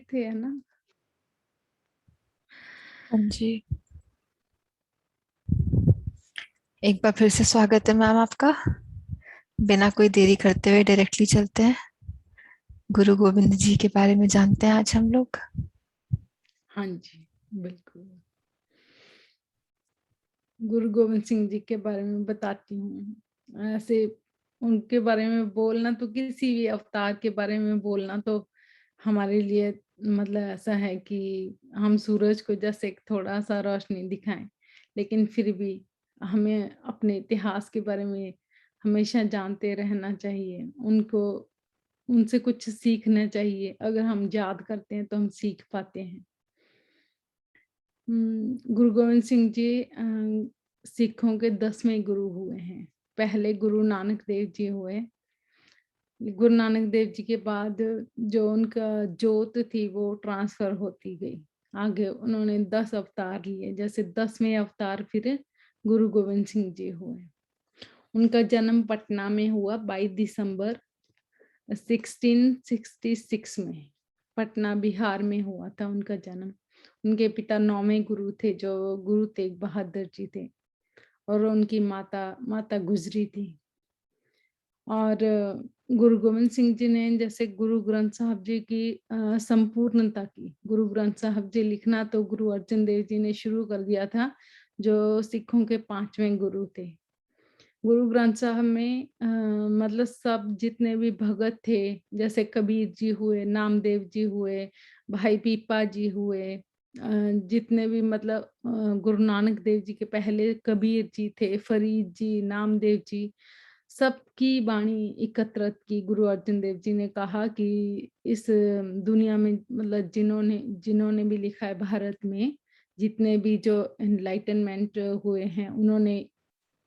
थे, है ना? हाँ जी। एक बार फिर से स्वागत है मैम आपका। बिना कोई देरी करते हुए डायरेक्टली चलते हैं। गुरु गोविंद जी के बारे में जानते हैं आज हम लोग। हाँ जी, बिल्कुल। गुरु गोविंद सिंह जी के बारे में बताती हूँ। ऐसे उनके बारे में बोलना तो किसी भी अवतार के बारे में बोलना तो हमारे लिए मतलब ऐसा है कि हम सूरज को जैसे एक थोड़ा-सा रोशनी दिखाएँ, लेकिन फिर भी हमें अपने इतिहास के बारे में हमेशा जानते रहना चाहिए। उनसे कुछ सीखना चाहिए। अगर हम याद करते हैं तो हम सीख पाते हैं। गुरु गोविंद सिंह जी सिखों के 10वें गुरु हुए हैं। पहले गुरु नानक देव जी हुए। गुरु नानक देव जी के बाद जो उनका जोत थी वो ट्रांसफर होती गई। आगे उन्होंने 10 अवतार लिए, जैसे 10वें अवतार फिर गुरु गोविंद सिंह जी हुए। उनका जन्म पटना में हुआ 22 दिसंबर 1666 में। पटना बिहार में हुआ था उनका जन्म। उनके पिता 9वें गुरु थे जो गुरु तेग बहादुर जी थे, और उनकी माता माता गुजरी थी। और गुरु गोविंद सिंह जी ने जैसे गुरु ग्रंथ साहब जी की संपूर्णता की। गुरु ग्रंथ साहब जी लिखना तो गुरु अर्जन देव जी ने शुरू कर दिया था, जो सिखों के 5वें गुरु थे। गुरु ग्रंथ साहब में मतलब सब जितने भी भगत थे, जैसे कबीर जी हुए, नामदेव जी हुए, भाई पीपा जी हुए, जितने भी मतलब गुरु नानक देव जी के पहले कबीर जी थे, फरीद जी, नामदेव जी, सबकी वाणी एकत्रित की। गुरु अर्जन देव जी ने कहा कि इस दुनिया में मतलब जिन्होंने जिन्होंने भी लिखा है भारत में, जितने भी जो एनलाइटनमेंट हुए हैं, उन्होंने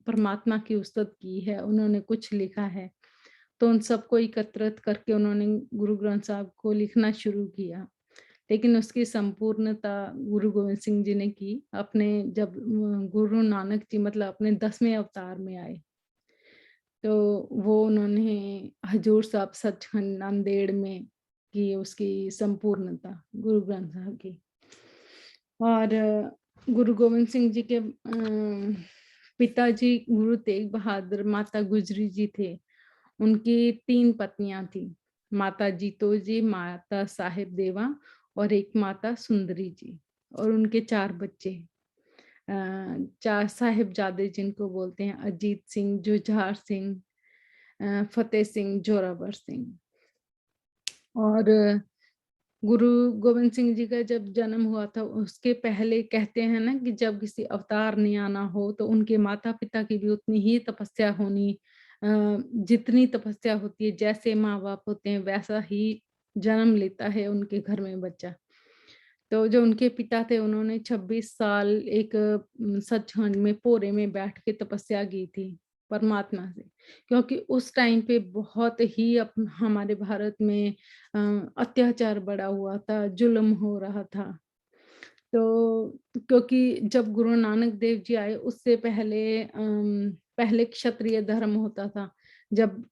परमात्मा की उस्तत की है, उन्होंने कुछ लिखा है, तो उन सबको एकत्रित करके उन्होंने गुरु ग्रंथ साहब को लिखना शुरू किया। लेकिन उसकी संपूर्णता गुरु गोविंद सिंह जी ने की अपने जब गुरु नानक जी मतलब अपने 10वें अवतार में आए। तो वो उन्होंने हजूर साहब सचखंड नांदेड़ में की उसकी संपूर्णता गुरु ग्रंथ साहब की। और गुरु गोविंद सिंह जी के पिताजी गुरु तेग बहादुर, माता गुजरी जी थे। उनकी 3 पत्नियां थी, माता जीतो जी, माता साहिब देवा और एक माता सुंदरी जी। और उनके 4 बच्चे, 4 साहिबजादे जिनको बोलते हैं, अजीत सिंह, जुझार सिंह, फतेह सिंह, जोरावर सिंह। और गुरु गोविंद सिंह जी का जब जन्म हुआ था, उसके पहले कहते हैं ना कि जब किसी अवतार ने आना हो तो उनके माता-पिता की भी उतनी ही तपस्या होनी, जितनी तपस्या होती है, जैसे माँ-बाप होते हैं वैसा ही जन्म लेता है उनके घर में बच्चा। तो जो उनके पिता थे उन्होंने 26 साल एक सचखंड में पोरे में बैठ के तपस्या की थी परमात्मा से, क्योंकि उस टाइम पे बहुत ही हमारे भारत में अत्याचार बढ़ा हुआ था, जुल्म हो रहा था। तो क्योंकि जब गुरु नानक देव जी आए उससे पहले पहले क्षत्रिय धर्म होता था। जब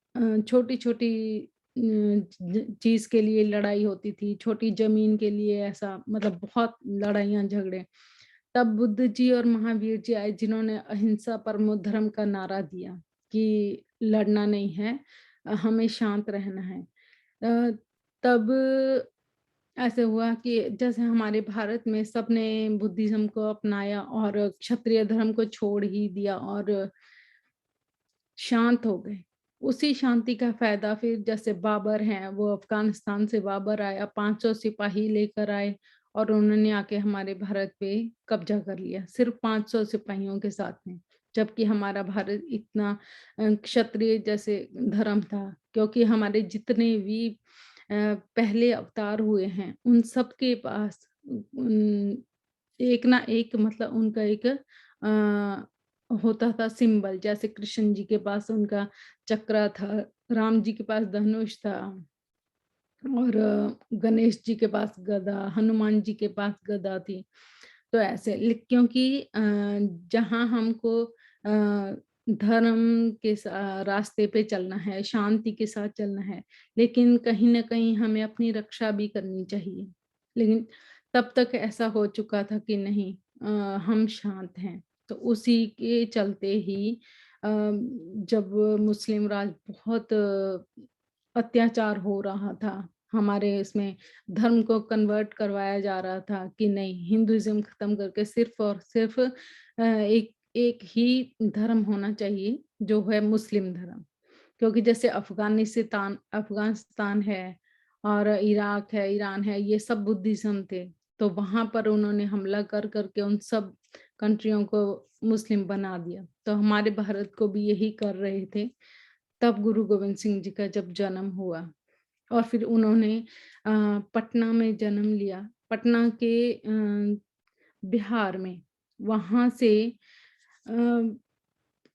छोटी-छोटी चीज के लिए लड़ाई होती थी, छोटी जमीन के लिए, ऐसा मतलब बहुत लड़ाइयाँ झगड़े। तब बुद्ध जी और महावीर जी आए जिन्होंने अहिंसा परमो धर्म का नारा दिया कि लड़ना नहीं है, हमें शांत रहना है। तब ऐसे हुआ कि जैसे हमारे भारत में सबने बुद्धिज्म को अपनाया और क्षत्रिय धर्म को छोड़ ही दिया और शांत हो गए। उसी शांति का फ़ायदा फिर जैसे बाबर हैं, वो अफ़गानिस्तान से बाबर आया, 500 सिपाही लेकर आए और उन्होंने आके हमारे भारत पे कब्ज़ा कर लिया, सिर्फ़ 500 सिपाहियों के साथ में। जबकि हमारा भारत इतना क्षत्रिय जैसे धर्म था, क्योंकि हमारे जितने भी पहले अवतार हुए हैं, उन सब के पास एक ना एक मतलब उनका एक होता था सिंबल। जैसे कृष्ण जी के पास उनका चक्रा था, राम जी के पास धनुष था, और गणेश जी के पास गदा, हनुमान जी के पास गदा थी। तो ऐसे क्योंकि जहाँ हमको धर्म के रास्ते पे चलना है, शांति के साथ चलना है, लेकिन कहीं न कहीं हमें अपनी रक्षा भी करनी चाहिए। लेकिन तब तक ऐसा हो चुका था कि नहीं, हम शांत हैं। तो उसी के चलते ही जब मुस्लिम राज बहुत अत्याचार हो रहा था, हमारे इसमें धर्म को कन्वर्ट करवाया जा रहा था कि नहीं, हिंदुइज़्म खत्म करके सिर्फ़ और सिर्फ़ एक एक ही धर्म होना चाहिए, जो है मुस्लिम धर्म। क्योंकि जैसे अफ़गानिस्तान अफ़गानिस्तान है और इराक है, ईरान है, ये सब बुद्धिज़्म थे। तो वहाँ पर उन्होंने हमला कर के उन सब कंट्रियों को मुस्लिम बना दिया। तो हमारे भारत को भी यही कर रहे थे। तब गुरु गोविंद सिंह जी का जब जन्म हुआ और फिर उन्होंने पटना में जन्म लिया। पटना के बिहार में, वहाँ से अ,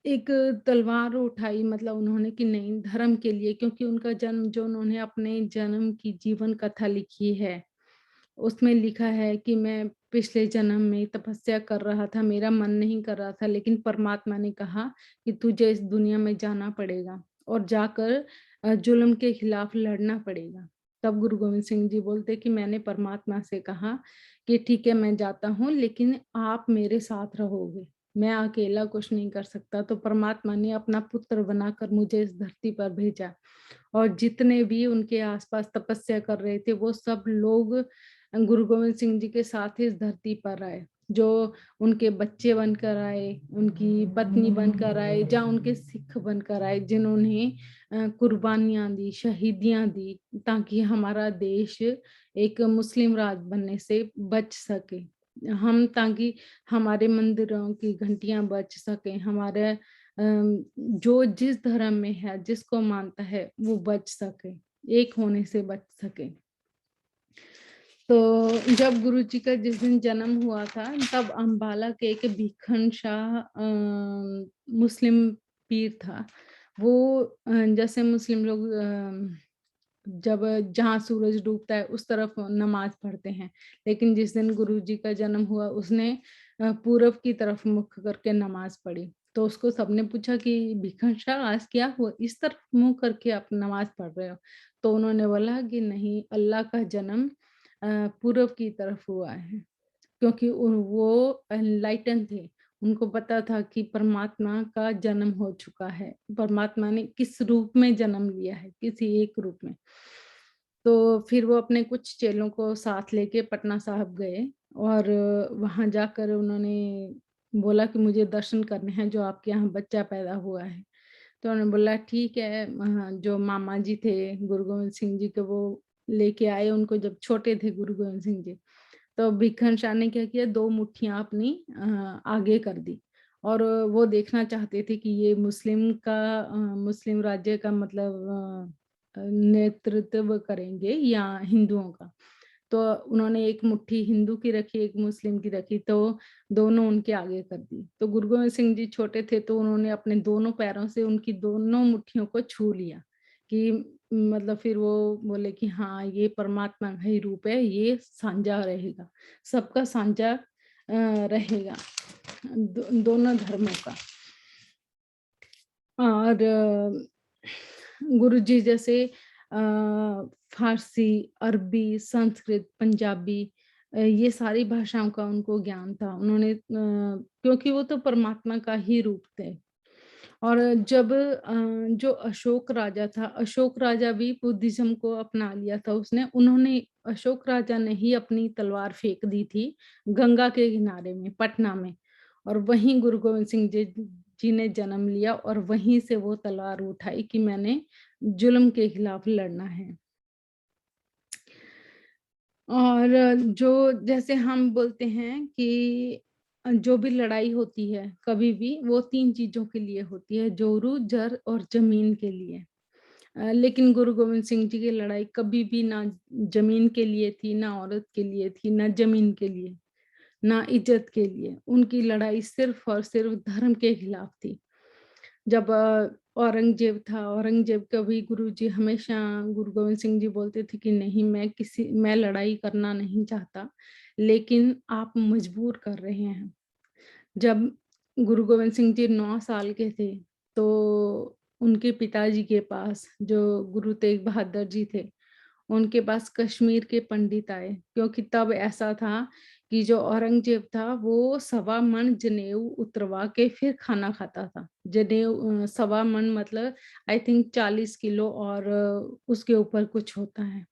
एक तलवार उठाई, मतलब उन्होंने कि नहीं, धर्म के लिए, क्योंकि उनका जन्म, जो उन्होंने अपने जन्म की जीवन कथा लिखी है, उसमें लिखा है कि मैं पिछले जन्म में तपस्या कर रहा था, मेरा मन नहीं कर रहा था, लेकिन परमात्मा ने कहा कि तुझे इस दुनिया में जाना पड़ेगा और जाकर जुल्म के खिलाफ लड़ना पड़ेगा। तब गुरु गोविंद सिंह जी बोलते कि मैंने परमात्मा से कहा कि ठीक है, मैं जाता हूँ, लेकिन आप मेरे साथ रहोगे। मैं अकेला कुछ नहीं कर सकता। तो परमात्मा ने अपना पुत्र बनाकर मुझे इस धरती पर भेजा और जितने भी उनके आस-पास तपस्या कर रहे थे, वो सब लोग गुरु गोविंद सिंह जी के साथ इस धरती पर आए। जो उनके बच्चे बनकर आए, उनकी पत्नी बनकर आए, या उनके सिख बनकर आए, जिन्होंने कुर्बानियाँ दी, शहीदियाँ दी, ताकि हमारा देश एक मुस्लिम राज बनने से बच सके। हम ताकि हमारे मंदिरों की घंटियाँ बच सकें, हमारे जो जिस धर्म में है, जिसको मानता है, वो बच सके, एक होने से बच सके। तो जब गुरुजी का जिस दिन जन्म हुआ था, तब अम्बाला के एक भिखन शाह मुस्लिम पीर था। वो जैसे मुस्लिम लोग जब जहाँ सूरज डूबता है उस तरफ नमाज़ पढ़ते हैं। लेकिन जिस दिन गुरुजी का जन्म हुआ, उसने पूरब की तरफ मुख करके नमाज़ पढ़ी। तो उसको सबने पूछा कि भिखन शाह, आज क्या हुआ? इस तरफ मुँह करके आप नमाज़ पढ़ रहे हो? तो उन्होंने बोला कि नहीं, अल्लाह का जन्म पूरब की तरफ हुआ है, क्योंकि वो एनलाइटन थे। उनको पता था कि परमात्मा का जन्म हो चुका है। परमात्मा ने किस रूप में जन्म लिया है, किसी एक रूप में। तो फिर वो अपने कुछ चेलों को साथ लेके पटना साहिब गए और वहाँ जाकर उन्होंने बोला कि मुझे दर्शन करने हैं, जो आपके यहाँ बच्चा पैदा हुआ है। तो उन्होंने बोला ठीक है। जो मामा जी थे गुरु गोविंद सिंह जी के, वो लेके आए उनको जब छोटे थे गुरु गोविंद सिंह जी। तो भिखन शाह ने क्या किया, 2 मुट्ठियाँ अपनी आगे कर दी और वो देखना चाहते थे कि ये मुस्लिम राज्य का मतलब नेतृत्व करेंगे या हिंदुओं का। तो उन्होंने एक मुट्ठी हिंदू की रखी, एक मुस्लिम की रखी, तो दोनों उनके आगे कर दी। तो गुरु गोविंद सिंह जी छोटे थे, तो उन्होंने अपने दोनों पैरों से उनकी दोनों मुट्ठियों को छू लिया कि मतलब फिर वो बोले कि हाँ, ये परमात्मा का ही रूप है, ये साझा रहेगा, सबका साझा रहेगा, दोनों धर्मों का। और गुरुजी जैसे फारसी, अरबी, संस्कृत, पंजाबी, ये सारी भाषाओं का उनको ज्ञान था। उन्होंने क्योंकि वो तो परमात्मा का ही रूप थे। और जब जो अशोक राजा था, अशोक राजा भी बुद्धिज़्म को अपना लिया था उसने। उन्होंने अशोक राजा ने ही अपनी तलवार फेंक दी थी गंगा के किनारे में, पटना में, और वहीं गुरु गोविंद सिंह जी ने जन्म लिया और वहीं से वो तलवार उठाई कि मैंने जुल्म के खिलाफ लड़ना है। और जो जैसे हम बोलते हैं कि जो भी लड़ाई होती है, कभी भी वो 3 चीज़ों के लिए होती है, जोरू, जर और ज़मीन के लिए। लेकिन गुरु गोविंद सिंह जी की लड़ाई कभी भी ना ज़मीन के लिए थी, ना औरत के लिए थी, ना ज़मीन के लिए, ना इज़्ज़त के लिए। उनकी लड़ाई सिर्फ़ और सिर्फ़ धर्म के खिलाफ थी। जब औरंगज़ेब था, औरंगज़ेब का भी गुरुजी हमेशा गुरु गोविंद सिंह जी बोलते थे कि नहीं, मैं लड़ाई करना नहीं चाहता, लेकिन आप मजबूर कर रहे हैं। जब गुरु गोविंद सिंह जी 9 साल के थे, तो उनके पिताजी के पास जो गुरु तेग बहादुर जी थे, उनके पास कश्मीर के पंडित आए, क्योंकि तब ऐसा था कि जो औरंगजेब था वो सवा मन जनेऊ उतरवा के फिर खाना खाता था। जनेऊ सवा मन मतलब आई थिंक 40 किलो और उसके ऊपर कुछ होता है।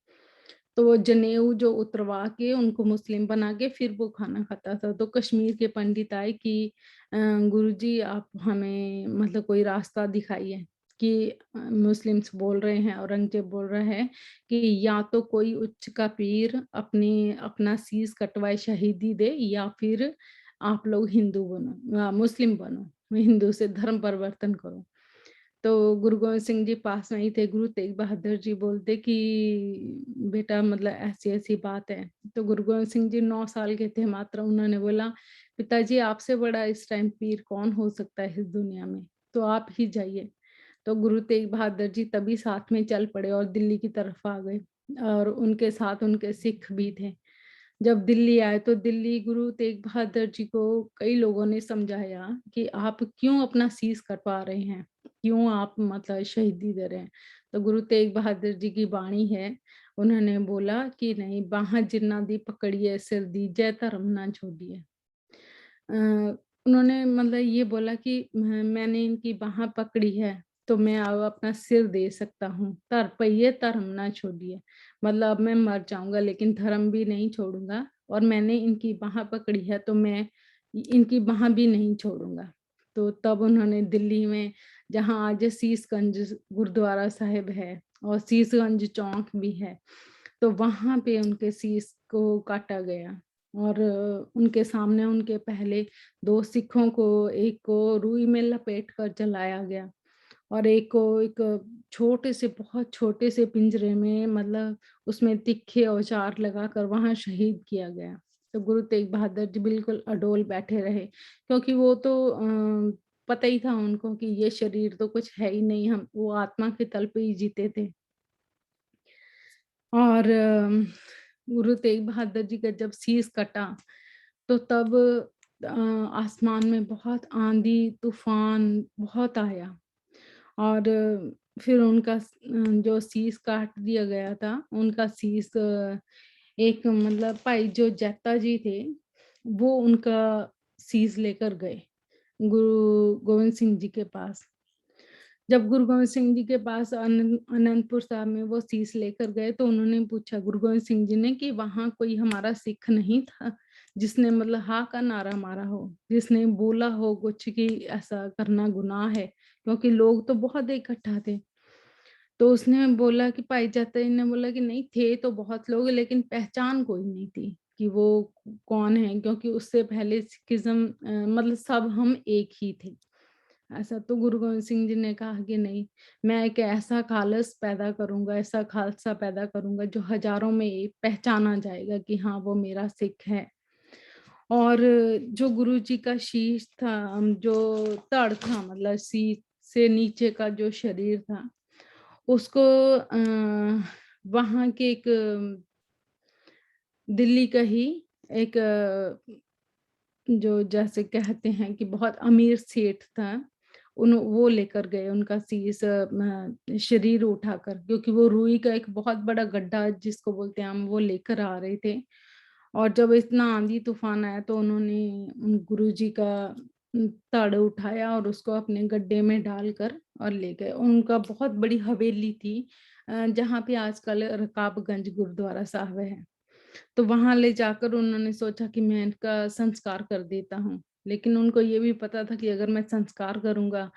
तो वो जनेऊ जो उतरवा के उनको मुस्लिम बना के फिर वो खाना खाता था। तो कश्मीर के पंडित आए कि गुरुजी आप हमें मतलब कोई रास्ता दिखाइए कि मुस्लिम्स बोल रहे हैं, औरंगजेब बोल रहा है कि या तो कोई उच्च का पीर अपना शीश कटवाए शहीदी दे, या फिर आप लोग हिंदू बनो, मुस्लिम बनो, हिंदू से धर्म परिवर्तन करो। तो गुरु गोविंद सिंह जी पास में ही थे। गुरु तेग बहादुर जी बोलते कि बेटा मतलब ऐसी-ऐसी बात है। तो गुरु गोविंद सिंह जी 9 साल के थे मात्र। उन्होंने बोला, पिताजी आपसे बड़ा इस टाइम पीर कौन हो सकता है इस दुनिया में? तो आप ही जाइए। तो गुरु तेग बहादुर जी तभी साथ में चल पड़े और दिल्ली की तरफ आ गए, और उनके साथ उनके सिख भी थे। जब दिल्ली आए तो दिल्ली गुरु तेग बहादुर जी को कई लोगों ने समझाया कि आप क्यों अपना शीश कटवा रहे हैं, क्यों आप मतलब शहीदी दे रहे हैं। तो गुरु तेग बहादुर जी की वाणी है, उन्होंने बोला कि नहीं, बाह जिन्ना दी पकड़िए सिर दीजिए धर्म ना छोड़िए। उन्होंने मतलब ये बोला कि मैंने इनकी बाह पकड़ी है तो मैं अब अपना सिर दे सकता हूँ, तर पहिए धर्म ना छोड़िए। मतलब अब मैं मर जाऊंगा लेकिन धर्म भी नहीं छोड़ूंगा, और मैंने इनकी बाह पकड़ी है तो मैं इनकी बाह भी नहीं छोड़ूंगा। तो तब उन्होंने दिल्ली में, जहाँ आज शीशगंज गुरुद्वारा साहिब है और शीशगंज चौक भी है, तो वहां पे उनके शीश को काटा गया। और उनके सामने उनके पहले 2 सिखों को, एक को रुई में लपेट कर जलाया गया और एक को एक छोटे से, बहुत छोटे से पिंजरे में, मतलब उसमें तीखे औजार लगाकर वहां शहीद किया गया। तो गुरु तेग बहादुर जी बिल्कुल अडोल बैठे रहे, क्योंकि वो तो पता ही था उनको कि ये शरीर तो कुछ है ही नहीं, हम वो आत्मा के तल पे ही जीते थे। और गुरु तेग बहादुर जी का जब शीश कटा तो तब आसमान में बहुत आंधी तूफान बहुत आया, और फिर उनका जो शीश काट दिया गया था, उनका शीश एक मतलब भाई जो जैता जी थे वो उनका शीश लेकर गए गुरु गोविंद सिंह जी के पास। जब गुरु गोविंद सिंह जी के पास अनंतपुर साहब में वो शीश लेकर गए तो उन्होंने पूछा गुरु गोविंद सिंह जी ने कि वहां कोई हमारा सिख नहीं था जिसने मतलब हा का नारा मारा हो, जिसने बोला हो कुछ कि ऐसा करना गुनाह है, क्योंकि लोग तो बहुत इकट्ठा थे। तो उसने बोला कि भाई जाता जी ने बोला कि नहीं, थे तो बहुत लोग लेकिन पहचान कोई नहीं थी कि वो कौन है, क्योंकि उससे पहले सिखिज्म मतलब सब हम एक ही थे। ऐसा तो गुरु गोविंद सिंह जी ने कहा कि नहीं, मैं एक ऐसा खालस पैदा करूंगा, ऐसा खालसा पैदा करूंगा जो हजारों में एक पहचाना जाएगा कि हाँ वो मेरा सिख है। और जो गुरु जी का शीश था, जो धड़ था, मतलब शीश से नीचे का जो शरीर था, उसको वहाँ के एक दिल्ली का ही एक जो जैसे कहते हैं कि बहुत अमीर सेठ था, उन वो लेकर गए उनका शीश शरीर उठाकर, क्योंकि वो रुई का एक बहुत बड़ा गड्ढा जिसको बोलते हैं हम, वो लेकर आ रहे थे। और जब इतना आंधी तूफान आया तो उन्होंने उन गुरुजी का ताड़ उठाया और उसको अपने गड्ढे में डालकर और ले गए। उनका बहुत बड़ी हवेली थी जहाँ पे आजकल रकाबगंज गुरुद्वारा साहिब है। तो वहां ले जाकर उन्होंने सोचा कि मैं इनका संस्कार कर देता हूँ, लेकिन उनको ये भी पता था कि अगर मैं संस्कार करूंगा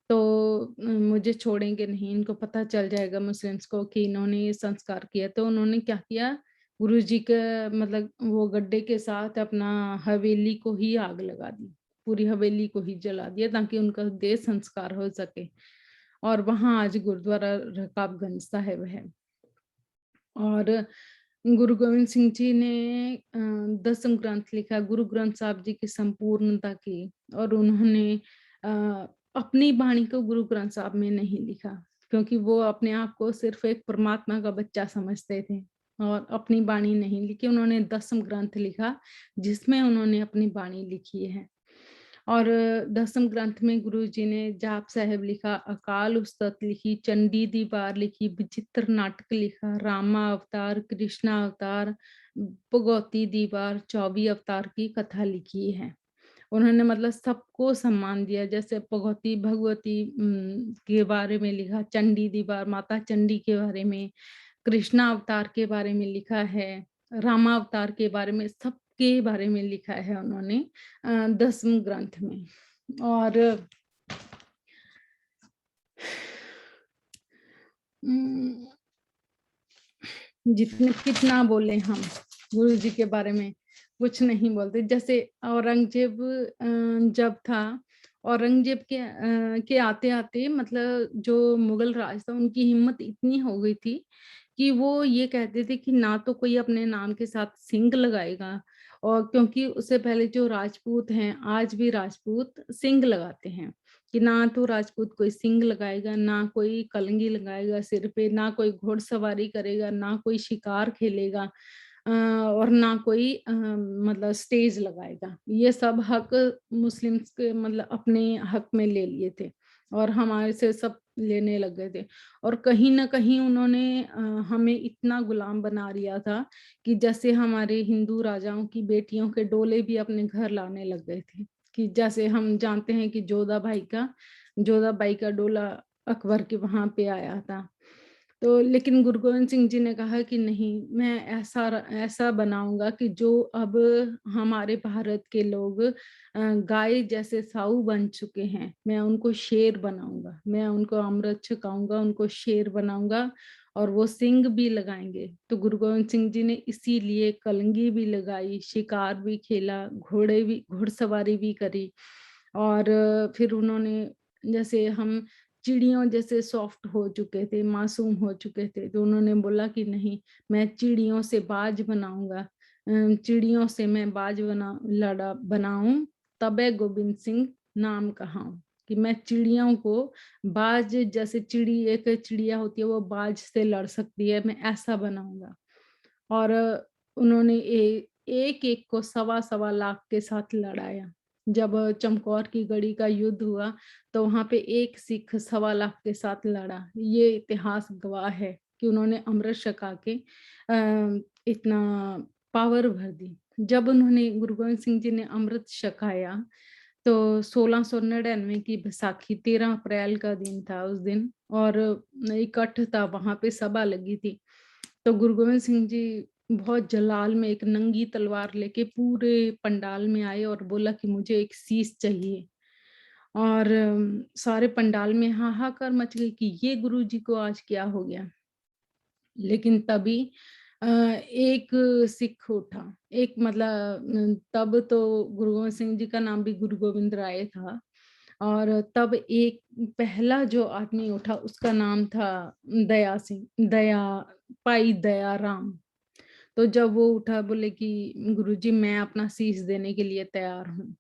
तो मुझे छोड़ेंगे नहीं, इनको पता चल जाएगा मुस्लिम्स को कि इन्होंने ये संस्कार किया। तो उन्होंने क्या किया, गुरु जी के मतलब वो गड्ढे के साथ अपना हवेली को ही आग लगा दी, पूरी हवेली को ही जला दिया ताकि उनका देह संस्कार हो सके। और वहां आज गुरुद्वारा रकाबगंज साहिब है। और गुरु गोविंद सिंह जी ने 10वीं ग्रंथ लिखा, गुरु ग्रंथ साहब जी की संपूर्णता की, और उन्होंने अ, अपनी वाणी को गुरु ग्रंथ साहब में नहीं लिखा, क्योंकि वो अपने आप को सिर्फ एक परमात्मा का बच्चा समझते थे और अपनी वाणी नहीं लिखी। उन्होंने 10वीं ग्रंथ लिखा जिसमें उन्होंने अपनी वाणी लिखी है। और 10वीं ग्रंथ में गुरु जी ने जाप साहिब लिखा, अकाल उस्तत लिखी, चंडी दीवार लिखी, विचित्र नाटक लिखा, रामा अवतार, कृष्णा अवतार, भगवती दीवार, 24 अवतार की कथा लिखी है। उन्होंने मतलब सबको सम्मान दिया, जैसे भगवती भगवती के बारे में लिखा, चंडी दीवार माता चंडी के बारे में, कृष्णा अवतार के बारे में लिखा है, रामा अवतार के बारे में, सबके बारे में लिखा है उन्होंने 10वें ग्रंथ में। और जितने कितना बोले हम गुरु जी के बारे में, कुछ नहीं बोलते। जैसे औरंगजेब जब था, औरंगजेब के आते आते मतलब जो मुगल राज था, उनकी हिम्मत इतनी हो गई थी कि वो ये कहते थे कि ना तो कोई अपने नाम के साथ सिंह लगाएगा, और क्योंकि उससे पहले जो राजपूत हैं, आज भी राजपूत सिंह लगाते हैं, कि ना तो राजपूत कोई सिंह लगाएगा, ना कोई कलंगी लगाएगा सिर पे, ना कोई घुड़सवारी करेगा, ना कोई शिकार खेलेगा, और ना कोई मतलब स्टेज लगाएगा। ये सब हक मुस्लिम्स के मतलब अपने हक में ले लिए थे, और हमारे से सब लेने लग गए थे। और कहीं ना कहीं उन्होंने हमें इतना गुलाम बना लिया था कि जैसे हमारे हिंदू राजाओं की बेटियों के डोले भी अपने घर लाने लग गए थे। कि जैसे हम जानते हैं कि जोधा बाई का डोला अकबर के वहां पे आया था। तो लेकिन गुरु गोविंद सिंह जी ने कहा कि नहीं, मैं ऐसा ऐसा बनाऊंगा कि जो अब हमारे भारत के लोग गाय जैसे साऊ बन चुके हैं, मैं उनको शेर बनाऊंगा, मैं उनको अमृत छकाऊंगा, उनको शेर बनाऊंगा, और वो सिंग भी लगाएंगे। तो गुरु गोविंद सिंह जी ने इसीलिए कलंगी भी लगाई, शिकार भी खेला, घुड़सवारी भी करी। और फिर उन्होंने, जैसे हम चिड़ियों जैसे सॉफ्ट हो चुके थे, मासूम हो चुके थे, तो उन्होंने बोला कि नहीं, मैं चिड़ियों से बाज बनाऊंगा, चिड़ियों से मैं बाज बनाऊं, तबे गोविंद सिंह नाम कहाऊं। कि मैं चिड़ियों को बाज, जैसे एक चिड़िया होती है वो बाज से लड़ सकती है, मैं ऐसा बनाऊंगा। और उन्होंने एक एक को 1.25 लाख के साथ लड़ाया। जब चमकौर की गढ़ी का युद्ध हुआ, तो वहां पे एक सिख 1.25 लाख के साथ लड़ा। ये इतिहास गवाह है कि उन्होंने अमृत छका के इतना पावर भर दी। जब उन्होंने गुरु गोविंद सिंह जी ने अमृत छकाया, तो 1699 की बैसाखी 13 अप्रैल का दिन था उस दिन, और इकट्ठ था, वहां पे सभा लगी थी। तो गुरु गोविंद सिंह जी बहुत जलाल में एक नंगी तलवार लेके पूरे पंडाल में आए और बोला कि मुझे एक शीश चाहिए। और सारे पंडाल में हाहाकार मच गई कि ये गुरु जी को आज क्या हो गया। लेकिन तभी एक सिख उठा, एक मतलब तब तो गुरु गोविंद सिंह जी का नाम भी गुरु गोविंद राय था, और तब एक पहला जो आदमी उठा उसका नाम था दया सिंह, पाई दया राम। तो जब वो उठा, बोले कि गुरुजी मैं अपना शीश देने के लिए तैयार हूँ।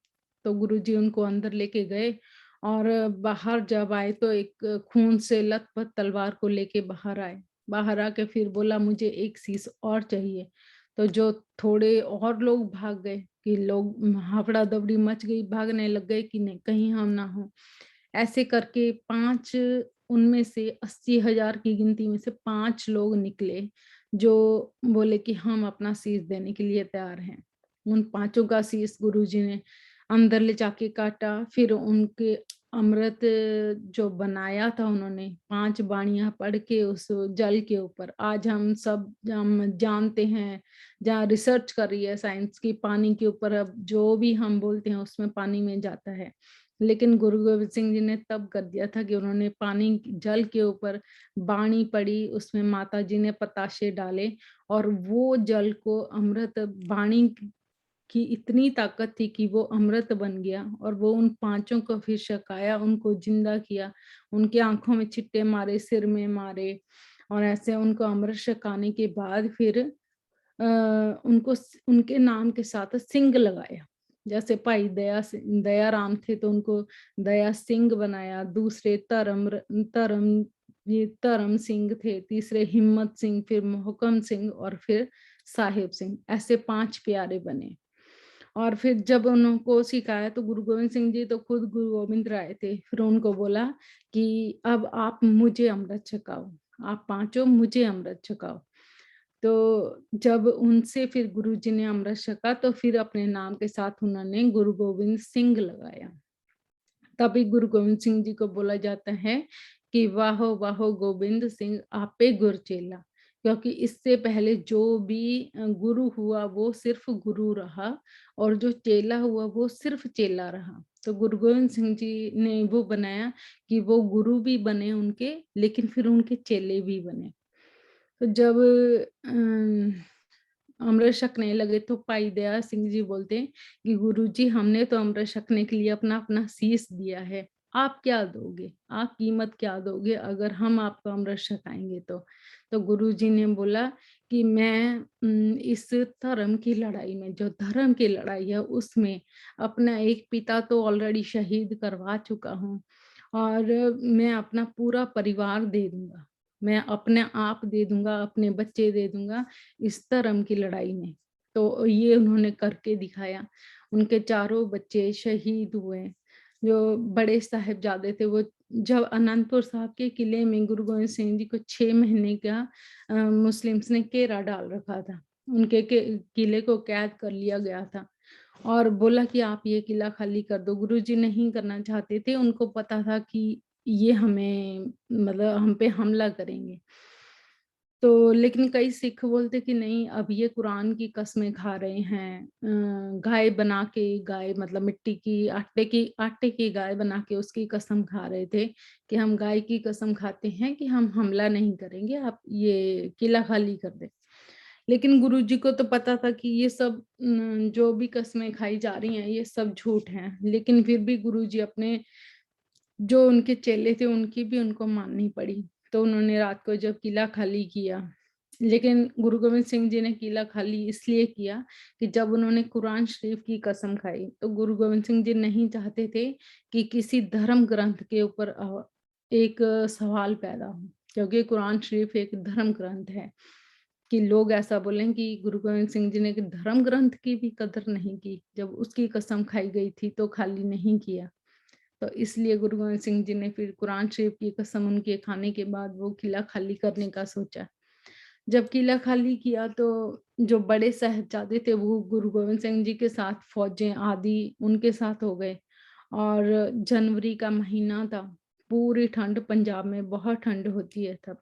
तो गुरुजी उनको अंदर लेके गए, और बाहर जब आए तो एक खून से लथपथ तलवार को लेके बाहर आए। बाहर आके फिर बोला मुझे एक शीश और चाहिए। तो जो थोड़े और लोग भाग गए, कि लोग हफड़ा दबड़ी मच गई, भागने लग गए कि नहीं कहीं हम ना हो। ऐसे करके 5, उनमें से 80,000 की गिनती में से 5 लोग निकले, जो बोले कि हम अपना शीश देने के लिए तैयार हैं। उन 5 का शीश गुरुजी ने अंदर ले जाके काटा। फिर उनके अमृत जो बनाया था उन्होंने, 5 बाणियां पढ़ के उस जल के ऊपर, आज हम जानते हैं, जहाँ रिसर्च कर रही है साइंस की, पानी के ऊपर अब जो भी हम बोलते हैं उसमें पानी में जाता है। लेकिन गुरु गोविंद सिंह जी ने तब कर दिया था कि उन्होंने पानी जल के ऊपर बाणी पड़ी, उसमें माता जी ने पताशे डाले, और वो जल को अमृत, बाणी की इतनी ताकत थी कि वो अमृत बन गया। और वो उन 5 को फिर छकाया, उनको जिंदा किया, उनके आंखों में छिट्टे मारे, सिर में मारे, और ऐसे उनको अमृत छकाने के बाद फिर उनको उनके नाम के साथ सिंह लगाया। जैसे भाई दया राम थे तो उनको दया सिंह बनाया, दूसरे धर्म ये धर्म सिंह थे, तीसरे हिम्मत सिंह, फिर मोहकम सिंह, और फिर साहिब सिंह, ऐसे 5 प्यारे बने। और फिर जब उनको सिखाया तो गुरु गोविंद सिंह जी तो खुद गुरु गोविंद राय थे। फिर उनको बोला कि अब आप मुझे अमृत छकाओ, आप पाँचों मुझे अमृत छकाओ। तो जब उनसे फिर गुरुजी ने अमृत छका तो फिर अपने नाम के साथ उन्होंने गुरु गोविंद सिंह लगाया। तभी गुरु गोविंद सिंह जी को बोला जाता है कि वाहो वाहो गोविंद सिंह आपे गुर चेला, क्योंकि इससे पहले जो भी गुरु हुआ वो सिर्फ गुरु रहा और जो चेला हुआ वो सिर्फ चेला रहा। तो गुरु गोविंद सिंह जी ने वो बनाया कि वो गुरु भी बने उनके, लेकिन फिर उनके चेले भी बने। तो जब अमृत छकने लगे तो भाई दया सिंह जी बोलते हैं कि गुरुजी हमने तो अमृत छकने के लिए अपना अपना शीश दिया है, आप क्या दोगे, आप कीमत क्या दोगे अगर हम आपको अमृत छकाएंगे तो गुरुजी ने बोला कि मैं इस धर्म की लड़ाई में, जो धर्म की लड़ाई है उसमें अपना एक पिता तो ऑलरेडी शहीद करवा चुका हूँ और मैं अपना पूरा परिवार दे दूंगा, मैं अपने आप दे दूंगा, अपने बच्चे दे दूंगा इस धर्म की लड़ाई में। तो ये उन्होंने करके दिखाया। उनके चारों बच्चे शहीद हुए। जो बड़े साहिबजादे थे वो जब अनंतपुर साहिब के किले में गुरु गोविंद सिंह जी को 6 महीने का मुस्लिम्स ने घेरा डाल रखा था। उनके किले को कैद कर लिया गया था और बोला कि आप ये किला खाली कर दो। गुरुजी नहीं करना चाहते थे, उनको पता था कि ये हमें मतलब हम पे हमला करेंगे। तो लेकिन कई सिख बोलते कि नहीं, अब ये कुरान की कसमें खा रहे हैं। गाय बना के, गाय मतलब मिट्टी की आटे की गाय बना के उसकी कसम खा रहे थे कि हम गाय की कसम खाते हैं कि हम हमला नहीं करेंगे, आप ये किला खाली कर दें। लेकिन गुरुजी को तो पता था कि ये सब जो भी कस्में खाई जा रही हैं ये सब झूठ हैं, लेकिन फिर भी गुरुजी अपने जो उनके चेले थे उनकी भी उनको माननी पड़ी। तो उन्होंने रात को जब किला खाली किया, लेकिन गुरु गोविंद सिंह जी ने किला खाली इसलिए किया कि जब उन्होंने कुरान शरीफ की कसम खाई तो गुरु गोविंद सिंह जी नहीं चाहते थे कि किसी धर्म ग्रंथ के ऊपर एक सवाल पैदा हो, क्योंकि कुरान शरीफ एक धर्म ग्रंथ है। कि लोग ऐसा बोलें कि गुरु गोविंद सिंह जी ने धर्म ग्रंथ की भी कदर नहीं की, जब उसकी कसम खाई गई थी तो खाली नहीं किया। तो इसलिए गुरु गोविंद सिंह जी ने फिर कुरान शरीफ की कसम उनके खाने के बाद वो किला खाली करने का सोचा। जब किला खाली किया तो जो बड़े साहिबजादे थे वो गुरु गोविंद सिंह जी के साथ, फौजें आदि उनके साथ हो गए। और जनवरी का महीना था, पूरी ठंड, पंजाब में बहुत ठंड होती है तब।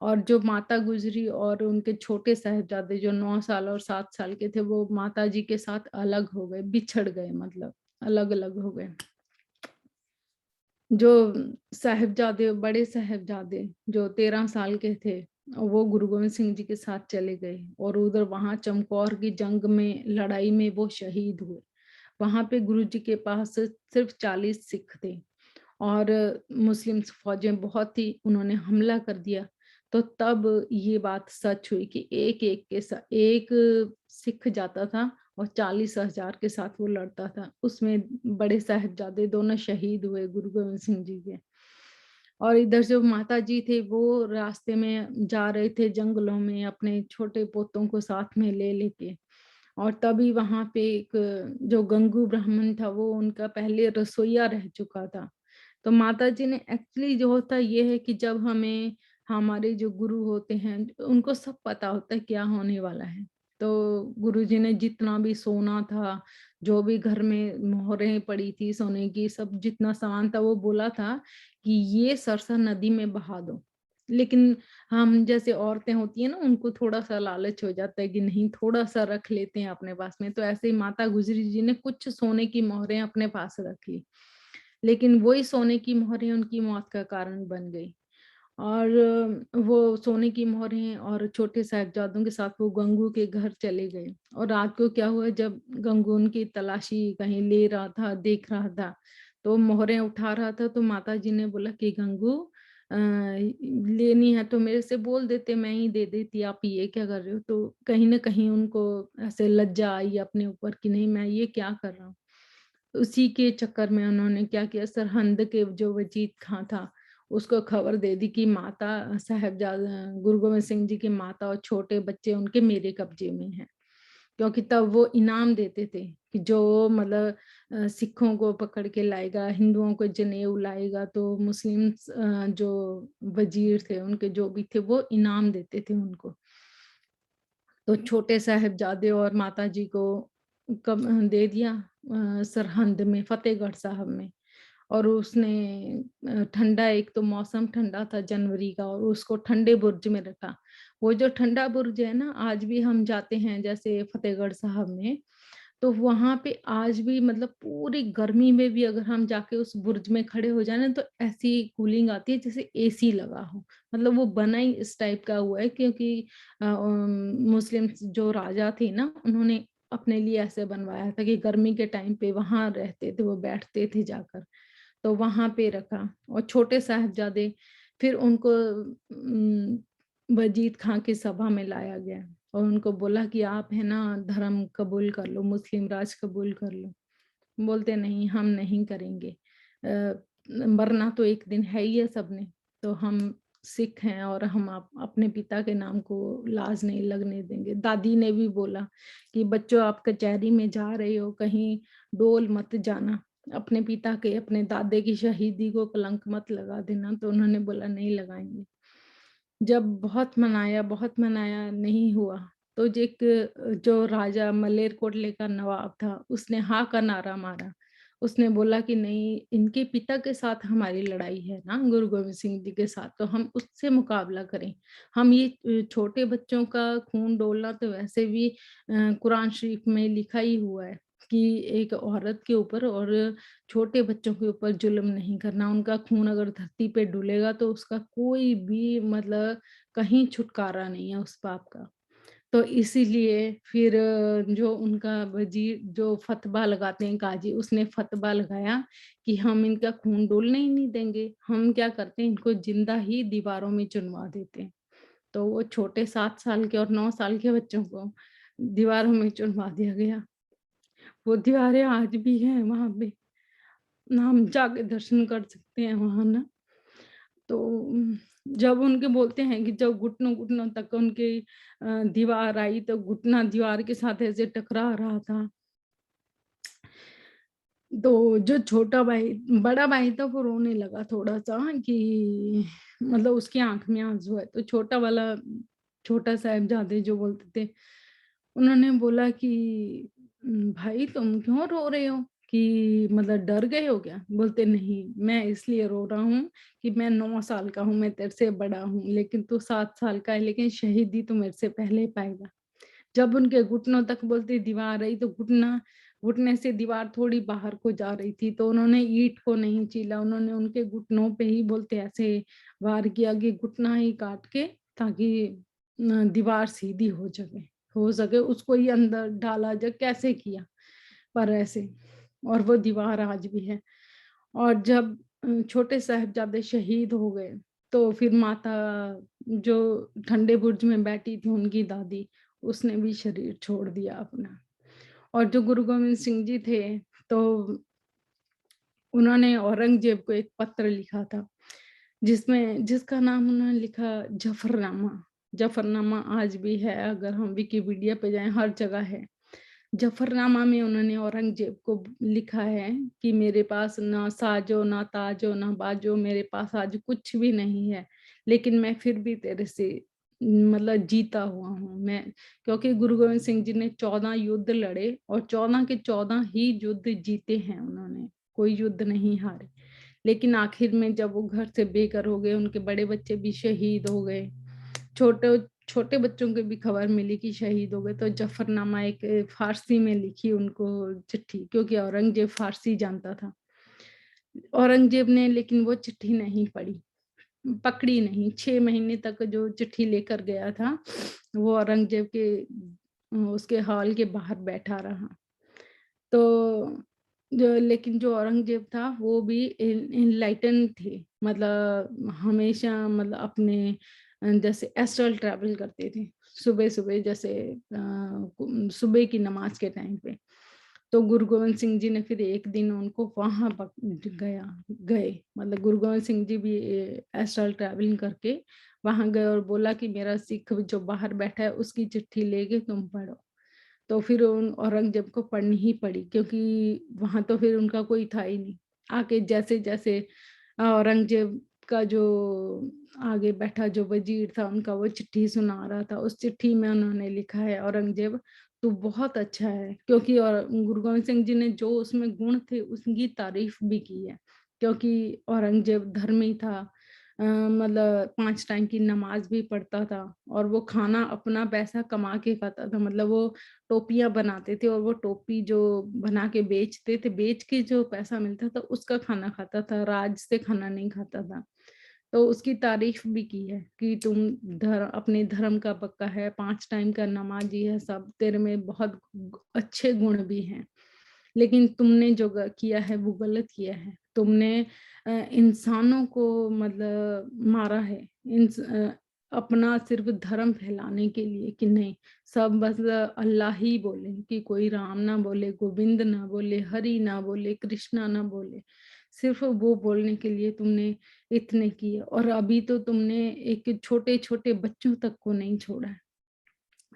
और जो माता गुजरी और उनके छोटे साहिबजादे जो 9 साल और 7 साल के थे वो माता जी के साथ अलग हो गए, बिछड़ गए, मतलब अलग अलग हो गए। जो साहिबजादे, बड़े साहिबजादे जो 13 साल के थे, वो गुरु गोविंद सिंह जी के साथ चले गए और उधर वहां चमकौर की जंग में, लड़ाई में वो शहीद हुए। वहां पे गुरु जी के पास सिर्फ 40 सिख थे और मुस्लिम फौजें बहुत थी, उन्होंने हमला कर दिया। तो तब ये बात सच हुई कि एक एक के साथ एक सिख जाता था और 40,000 के साथ वो लड़ता था। उसमें बड़े साहिबजादे दोनों शहीद हुए गुरु गोविंद सिंह जी के। और इधर जो माता जी थे वो रास्ते में जा रहे थे जंगलों में अपने छोटे पोतों को साथ में ले लेके। और तभी वहां पे एक जो गंगू ब्राह्मण था वो उनका पहले रसोइया रह चुका था। तो माता जी ने एक्चुअली, जो होता ये है कि जब हमें, हमारे जो गुरु होते हैं उनको सब पता होता है क्या होने वाला है। तो गुरुजी ने जितना भी सोना था, जो भी घर में मोहरें पड़ी थी सोने की, सब जितना सामान था वो बोला था कि ये सरसा नदी में बहा दो। लेकिन हम जैसे औरतें होती है ना, उनको थोड़ा सा लालच हो जाता है कि नहीं थोड़ा सा रख लेते हैं अपने पास में। तो ऐसे ही माता गुजरी जी ने कुछ सोने की मोहरें अपने पास रख ली, लेकिन वही सोने की मोहरें उनकी मौत का कारण बन गई। और वो सोने की मोहरें और छोटे साहिबजादों के साथ वो गंगू के घर चले गए। और रात को क्या हुआ, जब गंगू उनकी तलाशी कहीं ले रहा था, देख रहा था, तो मोहरें उठा रहा था, तो माता जी ने बोला कि गंगू लेनी है तो मेरे से बोल देते, मैं ही दे देती, आप ये क्या कर रहे हो। तो कहीं ना कहीं उनको ऐसे लज्जा आई अपने ऊपर कि नहीं मैं ये क्या कर रहा हूँ। उसी के चक्कर में उन्होंने क्या किया, सरहंद के जो वजीद खां था उसको खबर दे दी कि माता साहिबजादा गुरु गोविंद सिंह जी की माता और छोटे बच्चे उनके मेरे कब्जे में हैं। क्योंकि तब वो इनाम देते थे कि जो मतलब सिखों को पकड़ के लाएगा, हिंदुओं को जनेऊ लाएगा, तो मुस्लिम्स जो वजीर थे उनके जो भी थे वो इनाम देते थे उनको। तो छोटे साहिबजादे और माताजी को कब दे दिया सरहंद में, फतेहगढ़ साहब में। और उसने ठंडा, एक तो मौसम ठंडा था जनवरी का, और उसको ठंडे बुर्ज में रखा। वो जो ठंडा बुर्ज है ना, आज भी हम जाते हैं जैसे फतेहगढ़ साहब में, तो वहां पे आज भी मतलब पूरी गर्मी में भी अगर हम जाके उस बुर्ज में खड़े हो जाए ना, तो ऐसी कूलिंग आती है जैसे एसी लगा हो। मतलब वो बना ही इस टाइप का हुआ है, क्योंकि मुस्लिम जो राजा थे ना, उन्होंने अपने लिए ऐसे बनवाया था कि गर्मी के टाइम पे वहां रहते थे, वो बैठते थे जाकर। तो वहां पे रखा। और छोटे साहिबजादे, फिर उनको वजीद खां की सभा में लाया गया और उनको बोला कि आप है ना धर्म कबूल कर लो, मुस्लिम राज कबूल कर लो। बोलते नहीं, हम नहीं करेंगे। मरना तो एक दिन है ही है सबने, तो हम सिख हैं और हम अपने पिता के नाम को लाज नहीं लगने देंगे। दादी ने भी बोला कि बच्चों, आप कचहरी में जा रहे हो, कहीं डोल मत जाना, अपने पिता के, अपने दादे की शहीदी को कलंक मत लगा देना। तो उन्होंने बोला नहीं लगाएंगे। जब बहुत मनाया नहीं हुआ, तो जो राजा मलेरकोटले का नवाब था, उसने हाँ का नारा मारा। उसने बोला कि नहीं, इनके पिता के साथ हमारी लड़ाई है ना, गुरु गोविंद सिंह जी के साथ, तो हम उससे मुकाबला करें। हम ये छोटे बच्चों का खून डोलना तो वैसे भी कुरान शरीफ में लिखा ही हुआ है कि एक औरत के ऊपर और छोटे बच्चों के ऊपर जुल्म नहीं करना। उनका खून अगर धरती पे डुलेगा तो उसका कोई भी मतलब कहीं छुटकारा नहीं है उस पाप का। तो इसीलिए फिर जो उनका वजीर जो फतवा लगाते हैं काजी, उसने फतवा लगाया कि हम इनका खून डोलने ही नहीं देंगे। हम क्या करते हैं, इनको जिंदा ही दीवारों में चुनवा देते हैं। तो वो छोटे 7 साल के और 9 साल के बच्चों को दीवारों में चुनवा दिया गया। वो दीवारें आज भी हैं वहां पे, हम जाके दर्शन कर सकते हैं वहां ना। तो जब उनके बोलते हैं कि जब घुटनों घुटनों तक उनके दीवार आई, तो घुटना दीवार के साथ ऐसे टकरा रहा था। तो जो छोटा भाई, बड़ा भाई था, वो रोने लगा थोड़ा सा कि मतलब उसकी आंख में आंसू है। तो छोटा वाला, छोटा साहिबजादे जो बोलते थे, उन्होंने बोला कि भाई तुम क्यों रो रहे हो, कि मतलब डर गए हो क्या?" बोलते नहीं, मैं इसलिए रो रहा हूँ कि मैं 9 साल का हूँ, मैं तेरे से बड़ा हूँ, लेकिन तू 7 साल का है, लेकिन शहीदी तू मेरे से पहले पाएगा। जब उनके घुटनों तक बोलते दीवार आई, तो घुटने से दीवार थोड़ी बाहर को जा रही थी, तो उन्होंने ईंट को नहीं चीला, उन्होंने उनके घुटनों पे ही बोलते ऐसे वार किया कि घुटना ही काट के, ताकि दीवार सीधी हो सके उसको ही अंदर डाला जाए। कैसे किया, पर ऐसे। और वो दीवार आज भी है। और जब छोटे साहिबजादे शहीद हो गए, तो फिर माता जो ठंडे बुर्ज में बैठी थी, उनकी दादी, उसने भी शरीर छोड़ दिया अपना। और जो गुरु गोविंद सिंह जी थे, तो उन्होंने औरंगजेब को एक पत्र लिखा था, जिसका नाम उन्होंने लिखा जफरनामा। जफरनामा आज भी है, अगर हम विकिपीडिया पे जाएं हर जगह है। जफरनामा में उन्होंने औरंगजेब को लिखा है कि मेरे पास ना साजो ना ताजो ना बाजो, मेरे पास आज कुछ भी नहीं है, लेकिन मैं फिर भी तेरे से मतलब जीता हुआ हूँ मैं। क्योंकि गुरु गोविंद सिंह जी ने 14 युद्ध लड़े और 14 के 14 ही युद्ध जीते हैं उन्होंने, कोई युद्ध नहीं हारे। लेकिन आखिर में जब वो घर से बेघर हो गए, उनके बड़े बच्चे भी शहीद हो गए, छोटे छोटे बच्चों को भी खबर मिली कि शहीद हो गए, तो जफरनामा एक फारसी में लिखी उनको चिट्ठी, क्योंकि औरंगजेब फारसी जानता था। औरंगजेब ने लेकिन वो चिट्ठी नहीं पढ़ी, पकड़ी नहीं। 6 महीने तक जो चिट्ठी लेकर गया था, वो औरंगजेब के उसके हॉल के बाहर बैठा रहा। तो लेकिन जो औरंगजेब था वो भी इनलाइटन थे, मतलब हमेशा मतलब अपने जैसे एस्ट्रल ट्रैवल करते थे सुबह सुबह, जैसे सुबह की नमाज के टाइम पे। तो गुरु गोविंद सिंह जी ने फिर एक दिन उनको वहां गए, मतलब गुरु गोविंद सिंह जी भी एस्ट्रल ट्रैवलिंग करके वहां गए और बोला कि मेरा सिख जो बाहर बैठा है उसकी चिट्ठी लेके तुम पढ़ो। तो फिर औरंगजेब को पढ़नी ही पड़ी, क्योंकि वहां तो फिर उनका कोई था ही नहीं। आके जैसे जैसे औरंगजेब का जो आगे बैठा जो वजीर था उनका, वो चिट्ठी सुना रहा था, उस चिट्ठी में उन्होंने लिखा है, औरंगजेब तू बहुत अच्छा है, क्योंकि और गुरु गोविंद सिंह जी ने जो उसमें गुण थे उसकी तारीफ भी की है, क्योंकि औरंगजेब धर्मी था। मतलब 5 टाइम की नमाज भी पढ़ता था, और वो खाना अपना पैसा कमा के खाता था। मतलब वो टोपियां बनाते थे, और वो टोपी जो बना के बेचते थे, बेच के जो पैसा मिलता था उसका खाना खाता था, राज से खाना नहीं खाता था। तो उसकी तारीफ भी की है कि तुम अपने धर्म का पक्का है, 5 टाइम का नमाजी है, सब तेरे में बहुत अच्छे गुण भी हैं, लेकिन तुमने जो किया है वो गलत किया है। तुमने इंसानों को मतलब मारा है, अपना सिर्फ धर्म फैलाने के लिए, कि नहीं सब बस अल्लाह ही बोले, कि कोई राम ना बोले, गोविंद ना बोले, हरि ना बोले, कृष्णा ना बोले, सिर्फ वो बोलने के लिए तुमने इतने किए। और अभी तो तुमने एक छोटे छोटे बच्चों तक को नहीं छोड़ा है,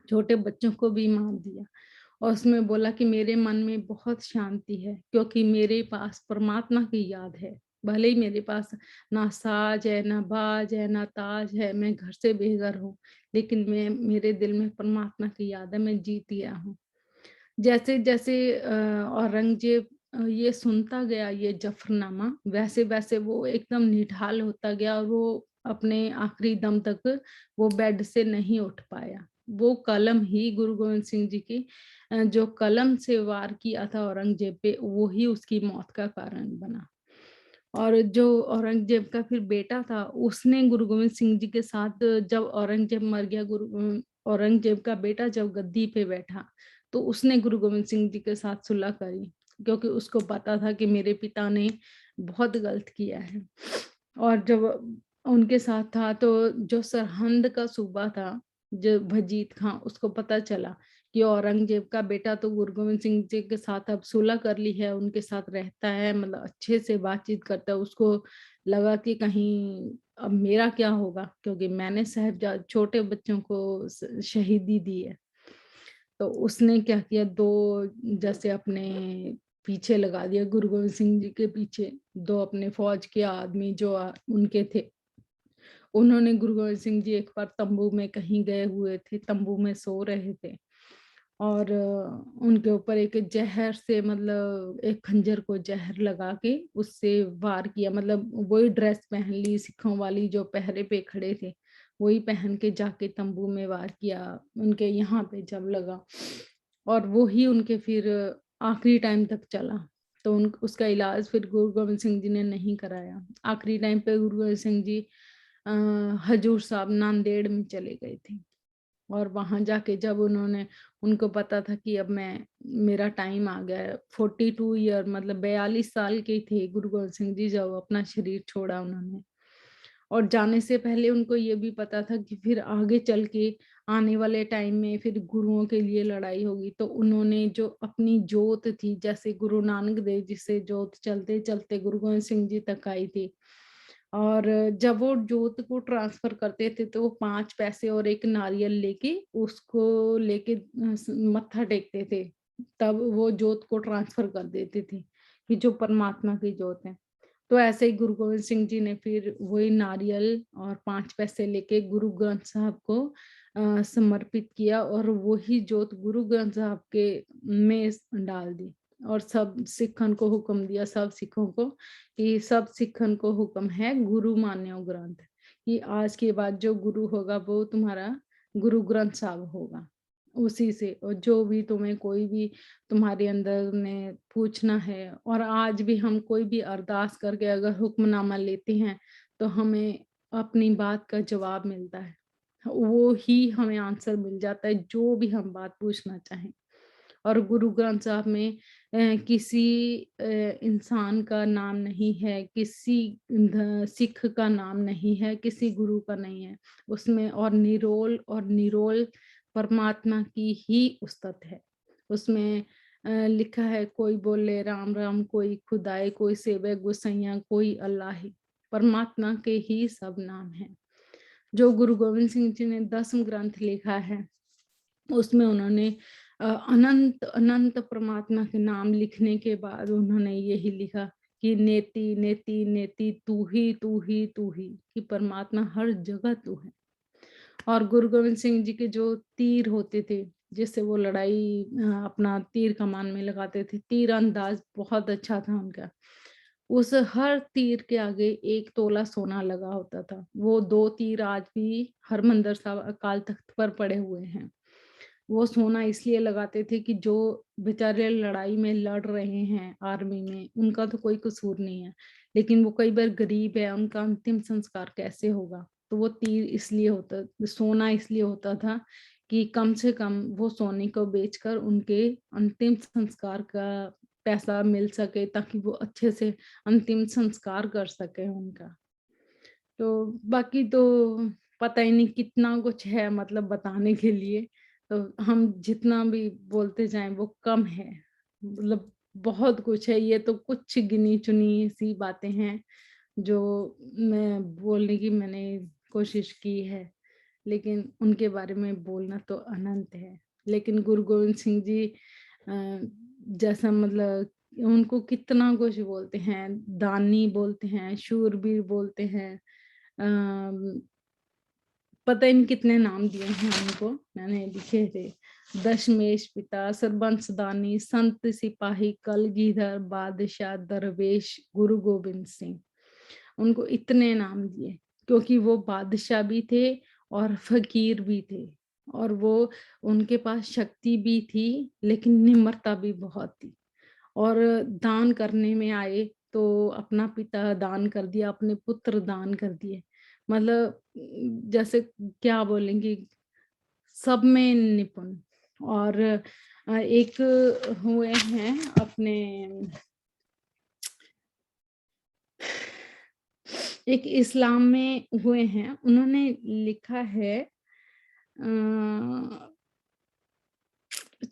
छोटे बच्चों को भी मार दिया। और उसमें बोला कि मेरे मन में बहुत शांति है, क्योंकि मेरे पास परमात्मा की याद है। भले ही मेरे पास ना साज है, ना बाज है, ना ताज है, मैं घर से बेघर हूँ, लेकिन मैं मेरे दिल में परमात्मा की याद है, मैं जीत गया हूँ। जैसे जैसे औरंगजेब ये सुनता गया ये जफरनामा, वैसे वैसे वो एकदम निढाल होता गया, और वो अपने आखिरी दम तक वो बेड से नहीं उठ पाया। वो कलम ही गुरु गोविंद सिंह जी की जो कलम से वार किया था औरंगजेब पे, वो ही उसकी मौत का कारण बना। और जो औरंगजेब का फिर बेटा था, उसने गुरु गोविंद सिंह जी के साथ, जब औरंगजेब मर गया, औरंगजेब का बेटा जब गद्दी पे बैठा, तो उसने गुरु गोविंद सिंह जी के साथ सुलह करी, क्योंकि उसको पता था कि मेरे पिता ने बहुत गलत किया है। और जब उनके साथ था, तो जो सरहंद का सूबा था, जो भजीत खां, उसको पता चला कि औरंगजेब का बेटा तो गुरु गोविंद सिंह जी के साथ अब सुलह कर ली है, उनके साथ रहता है, मतलब अच्छे से बातचीत करता है। उसको लगा कि कहीं अब मेरा क्या होगा, क्योंकि मैंने साहबजाद छोटे बच्चों को शहीदी दी है। तो उसने क्या किया, दो जैसे अपने पीछे लगा दिया, गुरु गोविंद सिंह जी के पीछे दो अपने फौज के आदमी जो उनके थे। उन्होंने गुरु गोविंद सिंह जी एक बार तंबू में कहीं गए हुए थे, तंबू में सो रहे थे, और उनके ऊपर एक जहर से, मतलब एक खंजर को जहर लगा के उससे वार किया। मतलब वही ड्रेस पहन ली सिखों वाली, जो पहरे पे खड़े थे वही पहन के जाके तंबू में वार किया उनके यहाँ पे जब लगा। और वो ही उनके फिर आखिरी टाइम तक चला। तो उसका इलाज फिर गुरु गोविंद सिंह जी ने नहीं कराया। आखिरी टाइम पे गुरु गोविंद सिंह जी हजूर साहब नांदेड़ में चले गए थे। और वहां जाके जब उन्होंने, उनको पता था कि अब मैं, मेरा टाइम आ गया है, 42 ईयर मतलब 42 साल के थे गुरु गोविंद सिंह जी जब अपना शरीर छोड़ा उन्होंने। और जाने से पहले उनको ये भी पता था कि फिर आगे चल के आने वाले टाइम में फिर गुरुओं के लिए लड़ाई होगी। तो उन्होंने जो अपनी जोत थी, जैसे गुरु नानक देव जी से जोत चलते चलते गुरु गोविंद सिंह जी तक आई थी, और जब वो जोत को ट्रांसफर करते थे तो वो 5 पैसे और एक नारियल लेके उसको लेके मत्था टेकते थे, तब वो जोत को ट्रांसफर कर देते थे कि जो परमात्मा की जोत है। तो ऐसे ही गुरु गोविंद सिंह जी ने फिर वही नारियल और 5 पैसे लेके गुरु ग्रंथ साहब को समर्पित किया, और वही जोत गुरु ग्रंथ साहब के में डाल दी। और सब सिखन को हुक्म दिया, सब सिखों को, कि सब सिखन को हुक्म है गुरु मान्यो ग्रंथ, कि आज के बाद जो गुरु होगा वो तुम्हारा गुरु ग्रंथ साहब होगा। उसी से, और जो भी तुम्हें कोई भी तुम्हारे अंदर में पूछना है, और आज भी हम कोई भी अरदास करके अगर हुक्मनामा लेते हैं तो हमें अपनी बात का जवाब मिलता है, वो ही हमें आंसर मिल जाता है जो भी हम बात पूछना चाहें। और गुरु ग्रंथ साहब में किसी इंसान का नाम नहीं है, किसी सिख का नाम नहीं है, किसी गुरु का नहीं है उसमें, और निरोल परमात्मा की ही उस्तत है उसमें। लिखा है, कोई बोले राम राम, कोई खुदाए, कोई सेवे गुसैया, कोई अल्लाह ही, परमात्मा के ही सब नाम है। जो गुरु गोविंद सिंह जी ने 10 ग्रंथ लिखा है, उसमें उन्होंने अनंत अनंत परमात्मा के नाम लिखने के बाद उन्होंने यही लिखा कि नेति नेति नेति तू ही तू ही तू ही, कि परमात्मा हर जगह तू है। और गुरु गोविंद सिंह जी के जो तीर होते थे, जिससे वो लड़ाई अपना तीर कमान में लगाते थे, तीर अंदाज बहुत अच्छा था उनका। उस हर तीर के आगे 1 तोला सोना लगा होता था। वो 2 तीर आज भी हरमंदिर साहिब अकाल तख्त पर पड़े हुए हैं। वो सोना इसलिए लगाते थे कि जो बेचारे लड़ाई में लड़ रहे हैं आर्मी में, उनका तो कोई कसूर नहीं है, लेकिन वो कई बार गरीब है, उनका अंतिम संस्कार कैसे होगा? तो वो तीर इसलिए होता, सोना इसलिए होता था कि कम से कम वो सोने को बेचकर उनके अंतिम संस्कार का पैसा मिल सके, ताकि वो अच्छे से अंतिम संस्कार कर सके उनका। तो बाकी तो पता ही नहीं कितना कुछ है, मतलब बताने के लिए, तो हम जितना भी बोलते जाएं वो कम है। मतलब बहुत कुछ है, ये तो कुछ गिनी चुनी सी बातें हैं जो मैं बोलने की मैंने कोशिश की है, लेकिन उनके बारे में बोलना तो अनंत है। लेकिन गुरु गोविंद सिंह जी जैसा, मतलब उनको कितना कुछ बोलते हैं, दानी बोलते हैं, शूरवीर बोलते हैं, अ, पता ही नहीं कितने नाम दिए हैं उनको, मैंने लिखे थे। दशमेश पिता, सरबंस दानी, संत सिपाही, कलगीधर, बादशाह, दरवेश, गुरु गोविंद सिंह, उनको इतने नाम दिए क्योंकि वो बादशाह भी थे और फकीर भी थे, और वो उनके पास शक्ति भी थी लेकिन निम्रता भी बहुत थी। और दान करने में आए तो अपना पिता दान कर दिया, अपने पुत्र दान कर दिए, मतलब जैसे क्या बोलेंगे, सब में निपुण। और एक हुए हैं अपने, एक इस्लाम में हुए हैं, उन्होंने लिखा है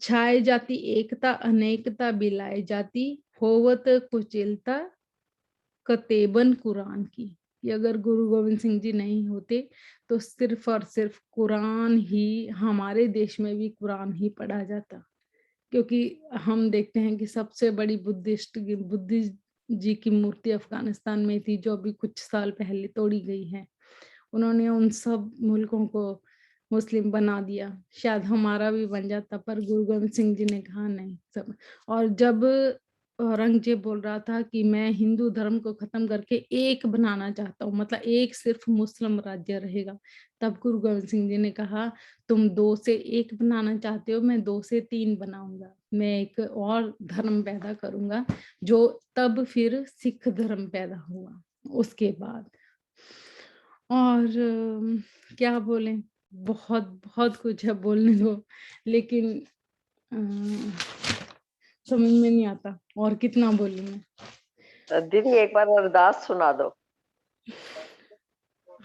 छाए जाती एकता अनेकता बिलाए जाती, होवत कुचिलता कतेबन कुरान की। कि अगर गुरु गोविंद सिंह जी नहीं होते तो सिर्फ और सिर्फ कुरान ही, हमारे देश में भी कुरान ही पढ़ा जाता, क्योंकि हम देखते हैं कि सबसे बड़ी बुद्धिस्ट जी की मूर्ति अफगानिस्तान में थी, जो अभी कुछ साल पहले तोड़ी गई है। उन्होंने उन सब मुल्कों को मुस्लिम बना दिया, शायद हमारा भी बन जाता, पर गुरु गोविंद सिंह जी ने कहा नहीं सब। और जब औरंगजेब बोल रहा था कि मैं हिंदू धर्म को खत्म करके एक बनाना चाहता हूँ, मतलब एक सिर्फ मुस्लिम राज्य रहेगा, तब गुरु गोविंद सिंह जी ने कहा तुम 2 से 1 बनाना चाहते हो, मैं 2 से 3 बनाऊंगा, मैं एक और धर्म पैदा करूंगा, जो तब फिर सिख धर्म पैदा हुआ उसके बाद। और क्या बोले, बहुत बहुत कुछ है बोलने को, लेकिन समझ में नहीं आता और कितना बोलूं मैं। दीदी एक बार अरदास सुना दो।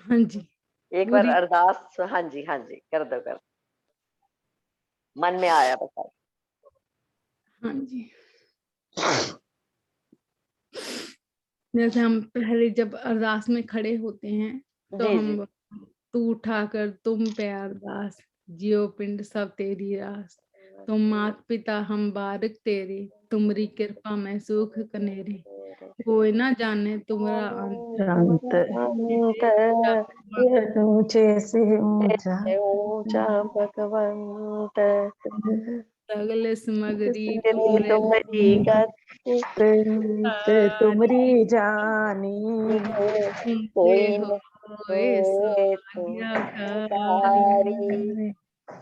हाँ जी, एक बार अरदास, हाँ जी कर दो, कर मन में आया बताओ। हाँ जी, जैसे हम पहले जब अरदास में खड़े होते हैं तो जी हम तू उठाकर तुम पे अरदास, जियो पिंड सब तेरी रास, तुम मात पिता हम बारिक तेरे, तुमरी कृपा में सुख कनेरे, कोई ना जाने तुम्हारा अंत ऊंचे से ऊंचा ऊंचा भगवंत, सगल समगरी तुम्हारी गत तुमरी जानी, कोई होए सो आज्ञाकारी,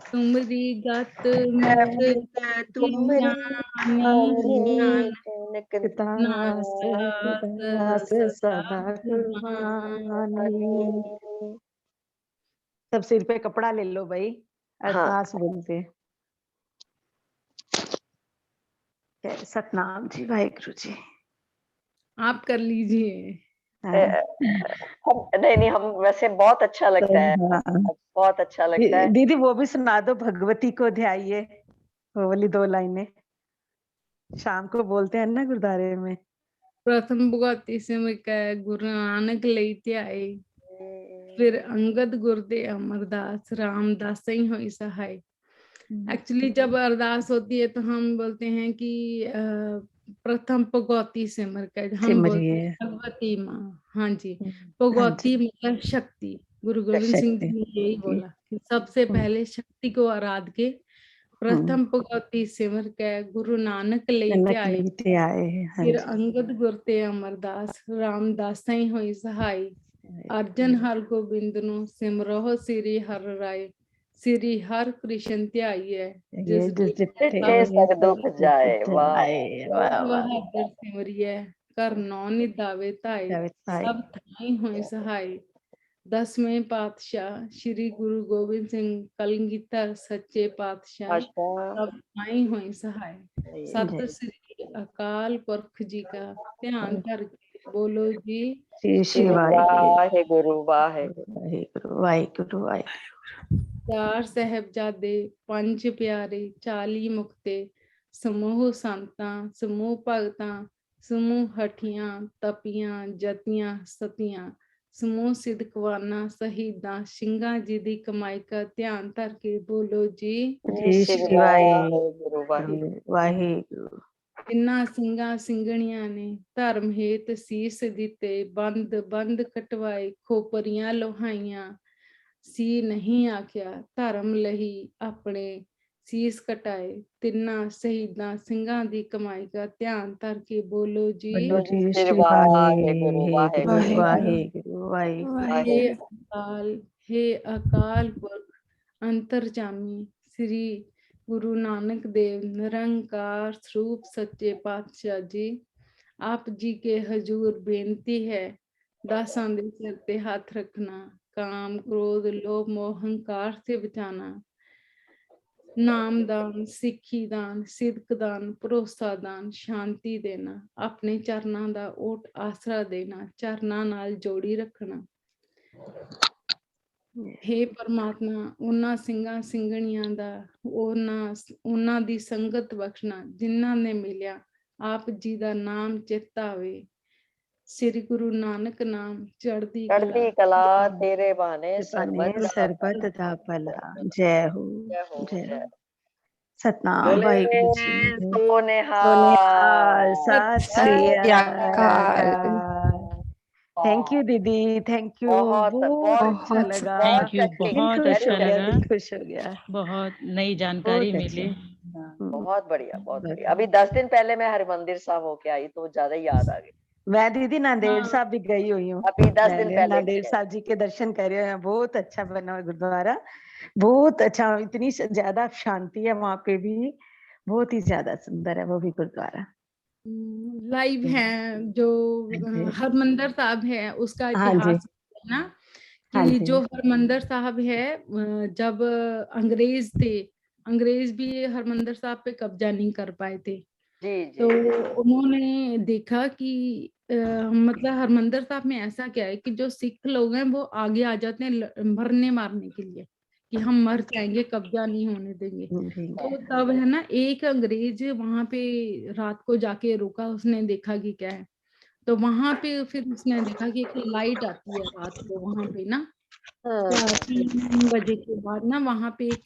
तुमरी गत में दास सदा कुर्बानी। सब सिर पे कपड़ा ले लो भाई, अरदास बोलते। सतनाम जी, वाहिगुरु जी। आप कर लीजिए। नहीं हम वैसे बहुत अच्छा लगता है, बहुत अच्छा लगता है। दीदी वो भी सुना दो, भगवती को ध्याइए, वो वाली 2 लाइनें शाम को बोलते हैं ना गुरुद्वारे में। प्रथम भगवती से मैं गुरु नानक लेते आए, फिर अंगद गुरदे अमरदास, रामदास ही होई सहाय, एक्चुअली जब अरदास होती है तो हम बोलते हैं कि प्रथम भगवती सिमर कर, हम बोलते सिमरिए। हैं भगवती माँ। हाँ जी, हाँ भगवती जी, मतलब शक्ति। गुरु गोविंद सिंह जी शक्ति। ने यही जी। बोला कि सबसे पहले शक्ति को आराध के प्रथम भगवती सिमर के गुरु नानक लेके कनक आए, लेते आए हैं। हाँ फिर जी। अंगद गुरते अमरदास, रामदास सही हुई सहाय, अर्जन हर गोबिंद नु सिमरहो श्री हर राय, श्री हर कृष्ण ध्याइए ये जिस जिस डिठे डिठे सब सग सब दुख जाए, वाह जाए। वाह वाह वाह। वह दर सिमरिए कर नौ निदावे ताए, कविताएं। सब थाई हुई सहाय। 10वें पातशाह श्री गुरु गोबिंद सिंह कलगीधर सच्चे पातशाह, अच्छा। सब थाई हुई सहाय। सत जय श्री अकाल पुरख जी का ध्यान करके बोलो जी श्री श्री शिवाय। वाहे गुरु वाहे। वाहिगुरु वाहिगुरु वाहिगुरु। 4 साहिबजादे 5 प्यारे 40 मुक्ते, समूह संतां समूह भगतां, समूह हठियां तपियां जतियां सतियां, समूह सिद्धकवाना शहीदां ਸਿੰਘਾਂ जी दी कमाई का ध्यान धर के बोलो जी श्री जय श्री शिवाय। वाहे गुरु वाहे। वाहिगुरु। इन्हां ਸਿੰਘਾਂ ਸਿੰਘਣੀਆਂ ने धर्म हेत सीस दिते, बंद बंद कटवाए खोपरियां लोहाइयां, ਸੀ ਨਹੀਂ ਆਖਿਆ ਧਰਮ ਲਈ ਆਪਣੇ ਸੀਸ ਕਟਾਏ। ਤਿੰਨਾਂ ਸ਼ਹੀਦਾਂ ਸਿੰਘਾਂ ਦੀ ਕਮਾਈ ਦਾ ਧਿਆਨ ਧਰ ਕੇ ਬੋਲੋ ਜੀ बोलो जी श्री श्री वाहे गुरु वाहे वाहिगुरु गुरु वाहे। वाहिगुरु वाहिगुरु। हे वाहे अकाल, हे अकाल पुरख अंतरजामी श्री गुरु नानक देव निरंकार स्वरूप सच्चे पातशाह जी, आप जी के हजूर बेनती है दासां दे सिर ते हाथ रखना, काम क्रोध लोभ मोह अहंकार से बचाना। नाम दान सिੱਖੀ दान सिदक दान भरोसा दान शांति देना, अपने चरनां दा ओट आसरा देना, चरनां नाल जोड़ी रखना। हे परमात्मा ਉਹਨਾਂ ਸਿੰਘਾਂ ਸਿੰਘਣੀਆਂ ਦਾ ਉਹਨਾਂ ਦੀ ਸੰਗਤ ਬਖਸ਼ਣਾ ਜਿਨ੍ਹਾਂ ਨੇ ਮਿਲਿਆ ਆਪ ਜੀ ਦਾ ਨਾਮ ਚੇਤਾ ਆਵੇ। श्री गुरु नानक नाम चढ़ती चढ़ती कला तेरे बहाने पाने सरबत का सरबत भला। दा भला। जय हो। जय हो जय जय। हो। सतनाम बोले वाहिगुरु जी। सोनिहाल। सोनिहाल सत श्री सत अकाल। अकाल। थैंक यू दीदी, थैंक यू। बहुत बहुत बहुत अच्छा बहुत लगा। बहुत थैंक यू, टचिंग, दिल बहुत खुश वेरी अच्छा हो गया, लगा, दिल टचिंग। खुश हो गया। बहुत नई जानकारी बहुत मिली। अच्छा। बहुत बढ़िया बहुत बढ़िया। अभी 10 दिन पहले मैं हरिमंदिर साहब होके आई तो ज्यादा याद आ गई। मैं दीदी नांदेड़ हाँ। साहब भी गई हुई हूँ। अभी 10 दिन मैंने पहले नांदेड़ साहब जी के दर्शन करे हैं। बहुत अच्छा बना हुआ गुरुद्वारा, बहुत अच्छा। इतनी ज्यादा शांति है वहां पे भी, बहुत ही ज्यादा सुंदर है वो भी गुरुद्वारा। लाइव है जो हरमंदिर साहब है उसका हाँ जी। इतिहास है ना हाँ कि जी। जो हरमंदिर साहब है जब अंग्रेज थे, अंग्रेज भी हरमंदिर साहब पे कब्जा नहीं कर पाए थे। जी तो जी। उन्होंने देखा कि मतलब हरमंदिर साहब में ऐसा क्या है कि जो सिख लोग हैं वो आगे आ जाते हैं मरने मारने के लिए कि हम मर जाएंगे, कब्जा नहीं होने देंगे। तो तब है ना एक अंग्रेज वहां पे रात को जाके रुका, उसने देखा कि क्या है। तो वहां पे फिर उसने देखा कि एक लाइट आती है रात को वहां पे ना 3 बजे के बाद ना वहां पे एक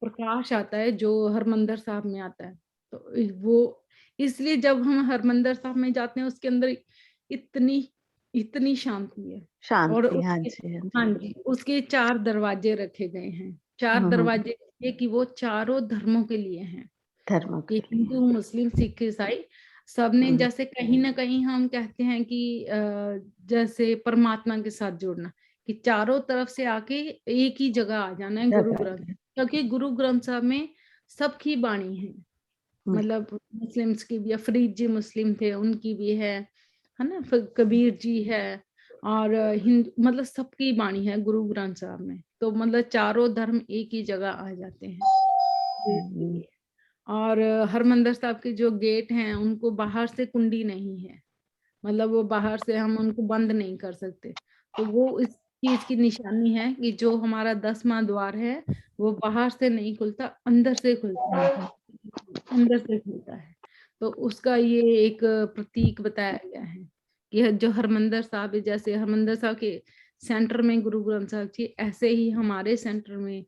प्रकाश आता है जो हरमंदिर साहब में आता है। तो वो इसलिए जब हम हरमंदिर साहब में जाते हैं उसके अंदर इतनी इतनी शांति है। और शांति। हाँ उसके जी। हाँ हाँ जी। जी उसके 4 दरवाजे रखे गए हैं। 4 दरवाजे ये कि वो चारों धर्मों के लिए हैं धर्मों कि के लिए। हिंदू मुस्लिम सिख ईसाई सबने, जैसे कहीं ना कहीं हम कहते हैं कि जैसे परमात्मा के साथ जुड़ना, कि चारों तरफ से आके एक ही जगह आ जाना है गुरु ग्रंथ, क्योंकि गुरु ग्रंथ साहब में सबकी बाणी है। मतलब मुस्लिम्स की भी, फरीद जी मुस्लिम थे उनकी भी है ना, फिर कबीर जी है और हिंदू, मतलब सबकी बाणी है गुरु ग्रंथ साहब में। तो मतलब चारों धर्म एक ही जगह आ जाते हैं। और हरमंदिर साहब के जो गेट हैं उनको बाहर से कुंडी नहीं है, मतलब वो बाहर से हम उनको बंद नहीं कर सकते। तो वो इस चीज की निशानी है कि जो हमारा 10वां द्वार है वो बाहर से नहीं खुलता, अंदर से खुलता है, अंदर से खुलता है। तो उसका ये एक प्रतीक बताया गया है कि जो हरमंदिर साहब है, जैसे हरमंदिर साहब के सेंटर में गुरु ग्रंथ साहब जी, ऐसे ही हमारे सेंटर में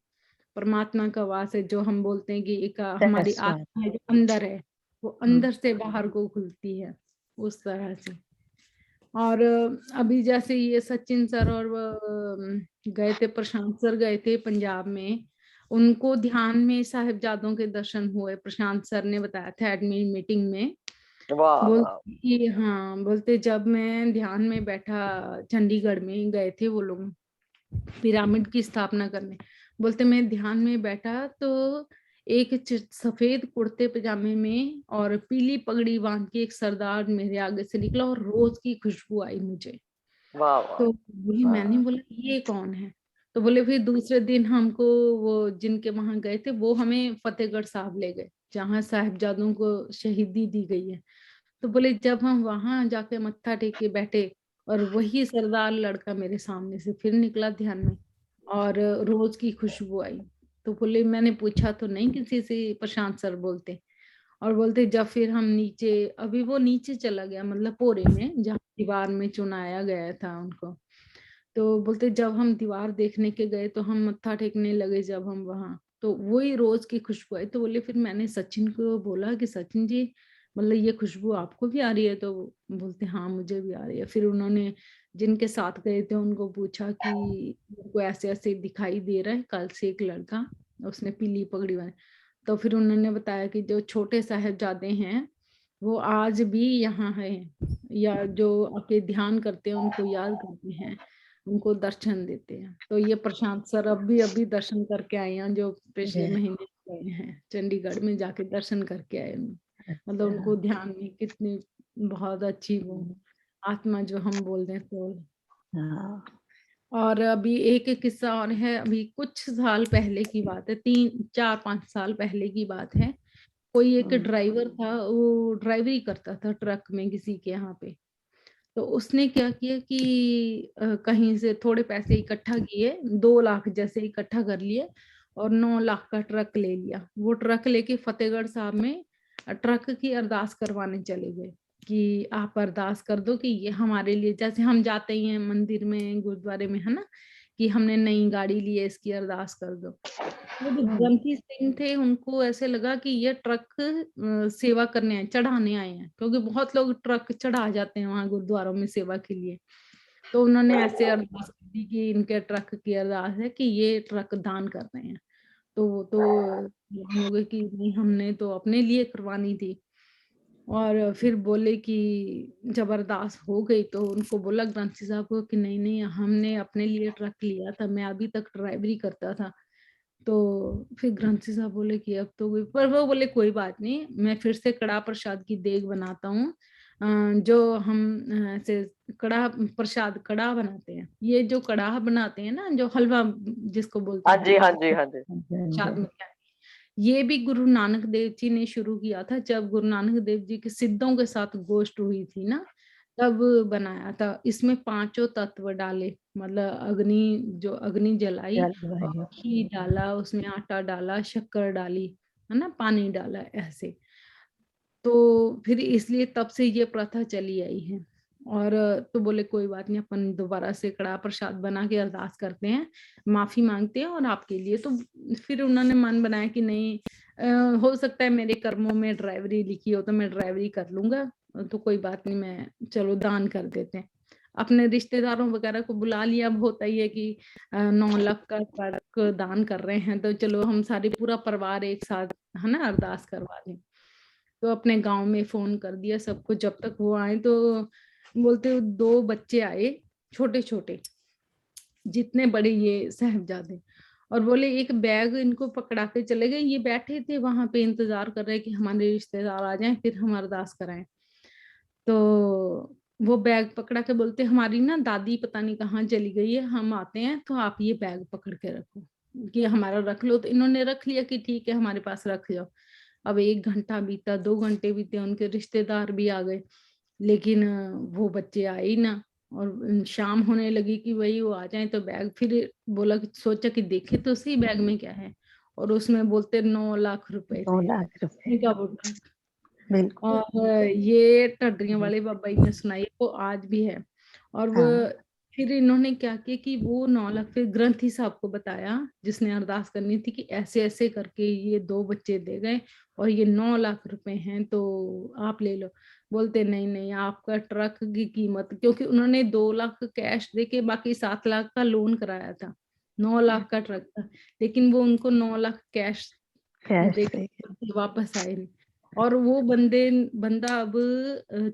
परमात्मा का वास है, जो हम बोलते हैं कि एक हमारी That's right. आत्मा है जो अंदर है, वो अंदर से बाहर को खुलती है, उस तरह से। और अभी जैसे ये सचिन सर और गए थे, प्रशांत सर गए थे पंजाब में, उनको ध्यान में साहिबजादों के दर्शन हुए। प्रशांत सर ने बताया था एडमिन मीटिंग में, वाह वाह। बोलते कि हाँ, बोलते जब मैं ध्यान में बैठा, चंडीगढ़ में गए थे वो लोग पिरामिड की स्थापना करने, बोलते मैं ध्यान में बैठा तो एक सफेद कुर्ते पजामे में और पीली पगड़ी बांध के एक सरदार मेरे आगे से निकला और रोज की खुशबू आई मुझे। वाह वाह। तो बोली, मैंने बोला ये कौन है? तो बोले फिर दूसरे दिन हमको वो जिनके वहां गए थे वो हमें फतेहगढ़ साहब ले गए, जहाँ साहिबजादों को शहीदी दी गई है। तो बोले जब हम वहां जाके मत्था टेक के बैठे और वही सरदार लड़का मेरे सामने से फिर निकला ध्यान में और रोज की खुशबू आई। तो बोले मैंने पूछा तो नहीं किसी से, प्रशांत सर बोलते, और बोलते जब फिर हम नीचे, अभी वो नीचे चला गया मतलब पोरे में जहाँ दीवार में चुनाया गया था उनको, तो बोलते जब हम दीवार देखने के गए तो हम मत्था टेकने लगे जब हम वहां, तो वही रोज की खुशबू आई। तो बोले फिर मैंने सचिन को बोला कि सचिन जी मतलब ये खुशबू आपको भी आ रही है? तो बोलते हाँ मुझे भी आ रही है। फिर उन्होंने जिनके साथ गए थे उनको पूछा कि उनको ऐसे ऐसे दिखाई दे रहा है, कल से एक लड़का उसने पीली पगड़ी बांधी। तो फिर उन्होंने बताया कि जो छोटे साहिबजादे हैं वो आज भी यहाँ है, या जो आके ध्यान करते हैं उनको याद करते हैं, उनको दर्शन देते हैं। तो ये प्रशांत सर अभी दर्शन करके आए हैं, जो पिछले Yeah. महीने गए हैं चंडीगढ़ में, जाके दर्शन करके आए हैं। मतलब अच्छा। उनको ध्यान में कितनी बहुत अच्छी वो आत्मा जो हम बोलते हैं सोल। हाँ। और अभी एक किस्सा और है, अभी कुछ साल पहले की बात है, 3-4-5 साल पहले की बात है। कोई एक ड्राइवर था, वो ड्राइवरी करता था ट्रक में किसी के यहाँ पे। तो उसने क्या किया कि कहीं से थोड़े पैसे इकट्ठा किए, 2 लाख जैसे इकट्ठा कर लिए और 9 लाख का ट्रक ले लिया। वो ट्रक लेके फतेहगढ़ साहब में ट्रक की अरदास करवाने चले गए कि आप अरदास कर दो कि ये हमारे लिए, जैसे हम जाते ही हैं मंदिर में गुरुद्वारे में है ना, कि हमने नई गाड़ी ली है इसकी अरदास कर दो। वो जो ग्रंथी सिंह थे उनको ऐसे लगा कि ये ट्रक सेवा करने आए, चढ़ाने आए हैं, क्योंकि बहुत लोग ट्रक चढ़ा जाते हैं वहां गुरुद्वारों में सेवा के लिए। तो उन्होंने ऐसे अरदास कर दी कि इनके ट्रक की अरदास है कि ये ट्रक दान कर रहे हैं। तो वो तो हैरान हो गए कि नहीं, हमने तो अपने लिए करवानी थी। और फिर बोले कि जब अरदास हो गई तो उनको बोला ग्रंथी साहब को कि नहीं नहीं, हमने अपने लिए ट्रक लिया था, मैं अभी तक ड्राइवरी करता था। तो फिर ग्रंथी साहब बोले कि अब तो पर वो बोले कोई बात नहीं, मैं फिर से कड़ा प्रसाद की देग बनाता हूँ। जो हम ऐसे कड़ा प्रसाद कड़ा बनाते हैं, ये जो कड़ा बनाते हैं ना, जो हलवा जिसको बोलते हाँ हैं जी हाँ हलवा जी हाँ जी। प्रसाद में, ये भी गुरु नानक देव जी ने शुरू किया था। जब गुरु नानक देव जी के सिद्धों के साथ गोष्ठ हुई थी ना, तब बनाया था। इसमें 5 तत्व डाले, मतलब अग्नि, जो अग्नि जलाई और घी डाला, उसमें आटा डाला, शक्कर डाली, है ना, पानी डाला, ऐसे। तो फिर इसलिए तब से ये प्रथा चली आई है। और तो बोले कोई बात नहीं, अपन दोबारा से कड़ा प्रसाद बना के अरदास करते हैं, माफी मांगते हैं और आपके लिए। तो फिर उन्होंने मन बनाया कि नहीं, हो सकता है मेरे कर्मों में ड्राइवरी लिखी हो तो मैं ड्राइवरी कर लूंगा, तो कोई बात नहीं, मैं चलो दान कर देते हैं। अपने रिश्तेदारों वगैरह को बुला लिया। अब होता ही है कि 9 लाख का ट्रक दान कर रहे हैं, तो चलो हम सारे पूरा परिवार एक साथ, है ना, अरदास करवा दें। तो अपने गांव में फोन कर दिया सबको। जब तक वो आए तो बोलते 2 बच्चे आए, छोटे छोटे, जितने बड़े ये साहिबजादे, और बोले एक बैग इनको पकड़ा के चले गए। ये बैठे थे वहां पे इंतजार कर रहे कि हमारे रिश्तेदार आ जाएं फिर हम अरदास कराएं। तो वो बैग पकड़ा के बोलते हमारी ना दादी पता नहीं कहाँ चली गई है, हम आते हैं तो आप ये बैग पकड़ के रखो, कि हमारा रख लो। तो इन्होंने रख लिया कि ठीक है हमारे पास रख जाओ। अब 1 घंटा बीता, 2 घंटे बीते, उनके रिश्तेदार भी आ गए, लेकिन वो बच्चे आए ही ना। और शाम होने लगी कि वही वो आ जाए तो बैग, फिर बोला कि सोचा कि देखे तो सही बैग में क्या है, और उसमें बोलते 9 लाख रुपए 9 थे, लाख रुपए का बोला। बिल्कुल। और ये टडरियां वाले बाबा जी ने सुनाई, वो आज भी है। और वो हाँ। फिर इन्होंने क्या किया कि वो 9 लाख फिर ग्रंथी साहब को बताया, जिसने अरदास करनी थी, कि ऐसे ऐसे करके ये 2 बच्चे दे गए और ये 9 लाख रुपए हैं, तो आप ले लो। बोलते नहीं नहीं, आपका ट्रक की कीमत, क्योंकि उन्होंने 2 लाख कैश देके बाकी 7 लाख का लोन कराया था, 9 लाख का ट्रक था, लेकिन वो उनको 9 लाख कैश देकर वापस आए नहीं। और वो बंदा अब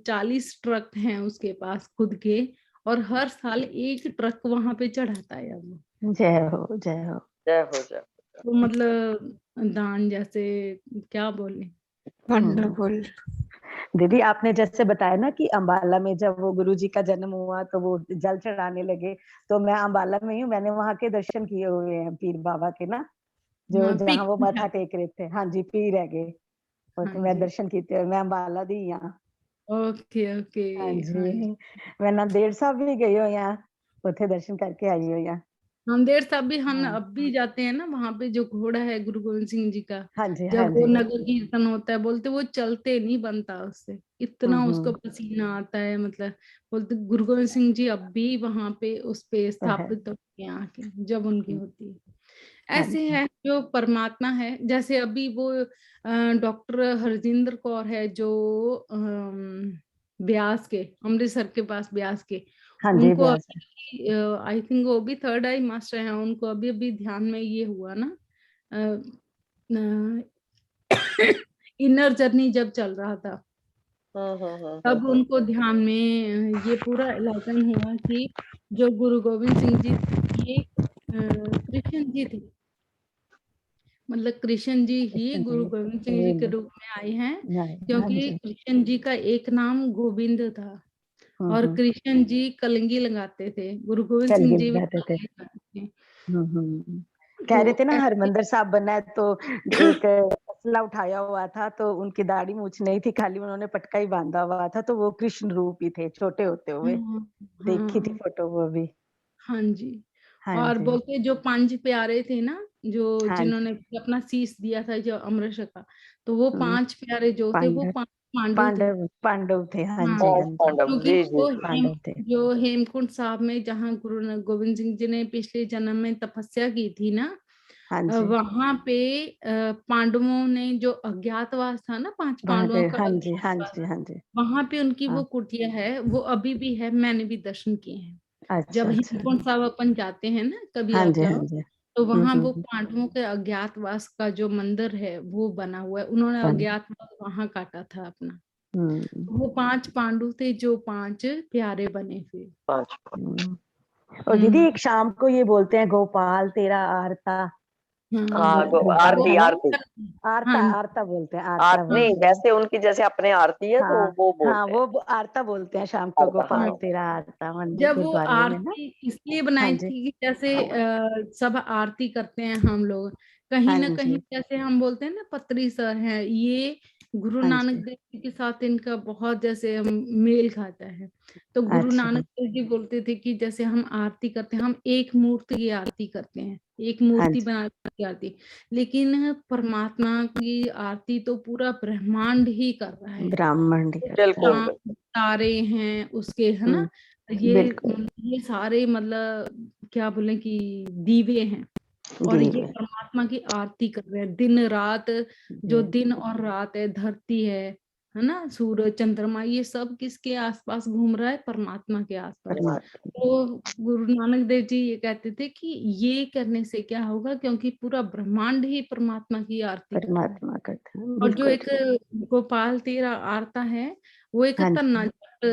40 ट्रक हैं उसके पास खुद के, और हर साल एक ट्रक वहां पे चढ़ाता है अब। जय हो जय हो। जय हो जय हो। तो मतलब दान जैसे, क्या बोले। वंडरफुल। दीदी आपने जैसे बताया ना कि अंबाला में जब वो गुरुजी का जन्म हुआ तो वो जल चढ़ाने लगे, तो मैं अंबाला में ही हूँ, मैंने वहां के दर्शन किए हुए हैं पीर बाबा के ना, जो हाँ, जहाँ वो माथा टेक रहे थे। हाँ जी, पीर है गए, हाँ मैं जी, दर्शन किए, मैं अंबाला दी यहाँ। Okay okay. हाँ हाँ जी, जी, मैं नांदेड़ साहब भी गई हो यहाँ, उथे दर्शन करके आई हो यहाँ। नांदेड़ साहब भी हम हाँ अब भी जाते हैं ना, वहां पे जो घोड़ा है गुरु गोविंद सिंह जी का, हाँ जी हाँ जब वो जी। नगर कीर्तन होता है, बोलते वो चलते नहीं बनता उससे, इतना उसको हम्म, पसीना आता है, मतलब बोलते गुरु गोविंद सिंह जी अब भी वहां पे उस पे तो है। स्थापित होते हैं आके, जब उनकी होती है। हाँ ऐसे जी है जो परमात्मा है, जैसे अभी वो डॉक्टर हरजिंदर कौर है जो ब्यास के, अमृतसर के पास ब्यास के, हाँ जी, उनको ब्यास है। अभी आई थिंक वो भी थर्ड आई मास्टर हैं, उनको अभी अभी ध्यान में ये हुआ ना, इनर जर्नी जब चल रहा था, तब उनको ध्यान में ये पूरा एलाइटन हुआ कि जो गुरु गोविंद सिंह जी ये कृष्ण जी थे, मतलब कृष्ण जी ही कृष्ण गुरु जी गोविंद सिंह जी के गोविंद। रूप में आए हैं, हाँ क्योंकि जी। कृष्ण जी का एक नाम गोविंद था, और हम्म, कृष्ण जी कलंगी लगाते थे, गुरु गोविंद चल सिंह गिर जी भी जाते थे। कलंगी लगाते थे। कह तो रहे थे ना ऐसे हरमंदर साहब बनना है, तो एक असला उठाया हुआ था, तो उनकी दाढ़ी मूछ नहीं थी, खाली उन्होंने पटका ही बांधा हुआ था, तो वो कृष्ण रूप ही थे छोटे होते हुए। हाँ देखी थी हाँ फोटो वो भी। हाँ जी। हाँ और जी बोलते जो 5 प्यारे थे ना, जो हाँ जी। जिन्होंने अपना शीश दिया था जो अमृत का, तो वो हम्म, 5 प्यारे जो थे वो पांडव 5 पांडु थे। पांडव पांडव थे। हाँ हाँ, जी पांच हाँ जी। पांडव, क्योंकि जी जी वो जी। हेम पांडव थे। जो हेमकुंड साहब में जहाँ गोविंद सिंह जी ने पिछले जन्म में तपस्या की थी ना, हाँ जी, वहां पे पांडवों ने जो अज्ञातवास था ना, 5 वहां पांडवों पे। का हाँ जी हाँ अज्ञातवास, जी हाँ जी। वहां पे उनकी वो हाँ, कुटिया है, वो अभी भी है, मैंने भी दर्शन किए हैं। जब अच्छा अच्छा। हेमकुंड साहब अपन जाते हैं ना, कभी हाँ आप जी हाँ जाओ, जी। तो वहां वो हम्म। पांडवों के अज्ञातवास का जो मंदिर है वो बना हुआ है, उन्होंने हाँ, अज्ञातवास वहां काटा था अपना। हम्म, वो 5 पांडु थे जो 5 प्यारे बने फिर। पांच। हम्म। और दीदी हम्म। एक शाम को ये बोलते हैं गोपाल तेरा आरता। हाँ हाँ, वो आरती है ना, आरती। आरता हाँ आरता बोलते हैं, आरता नहीं, बोलते हैं। वैसे उनकी जैसे अपने आरती है तो हाँ वो हाँ, बोलते हैं। वो आरता बोलते हैं शाम को, आरता, हाँ। गोपाल तेरा आरता मंदिर जब वो गुरुद्वारे में ना। आरती इसलिए हाँ बनाई जी थी कि जैसे सब आरती करते हैं हम लोग, कहीं हाँ ना कहीं जी जैसे हम बोलते हैं ना, पत्री सर हैं ये, गुरु हाँ नानक जी। देव जी के साथ इनका बहुत जैसे मेल खाता है। तो गुरु अच्छा। नानक देव जी बोलते थे कि जैसे हम आरती करते हैं, हम एक मूर्ति की आरती करते हैं, एक हाँ मूर्ति जी, बना के आरती, लेकिन परमात्मा की आरती तो पूरा ब्रह्मांड ही कर रहा है। ब्राह्मण भी करता है। बिल्कुल चांद बिल्कुल। तारे हैं उसके, है ना, बिल्कुल। ये सारे मतलब क्या बोले कि दीवे हैं, और ये दीव है। परमात्मा की आरती कर रहे हैं दिन रात। जो दीव। दिन और रात है, धरती है ना, सूरज चंद्रमा, ये सब किसके आसपास घूम रहा है? परमात्मा के आसपास। परमात्मा। तो गुरु नानक देव जी ये कहते थे कि ये करने से क्या होगा, क्योंकि पूरा ब्रह्मांड ही परमात्मा की आरती कर रहा है। परमात्मा करता है, और जो बिल्कुल एक ठीक। गोपाल तेरा आरता है, वो एक हाँ जी तन्ना जाट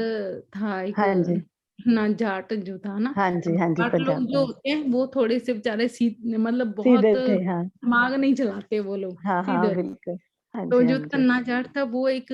था, एक हाँ जी तन्ना जाट जो था ना। हाँ जी हाँ जी, जाट लोग पंजाब जो में होते हैं वो थोड़े से बेचारे सीधे, मतलब बहुत सीधे थे। हाँ दिमाग नहीं चलाते वो लोग, हाँ हाँ, सीधे। बिल्कुल। हाँ तो जी हाँ जो जी तन्ना जाट था वो एक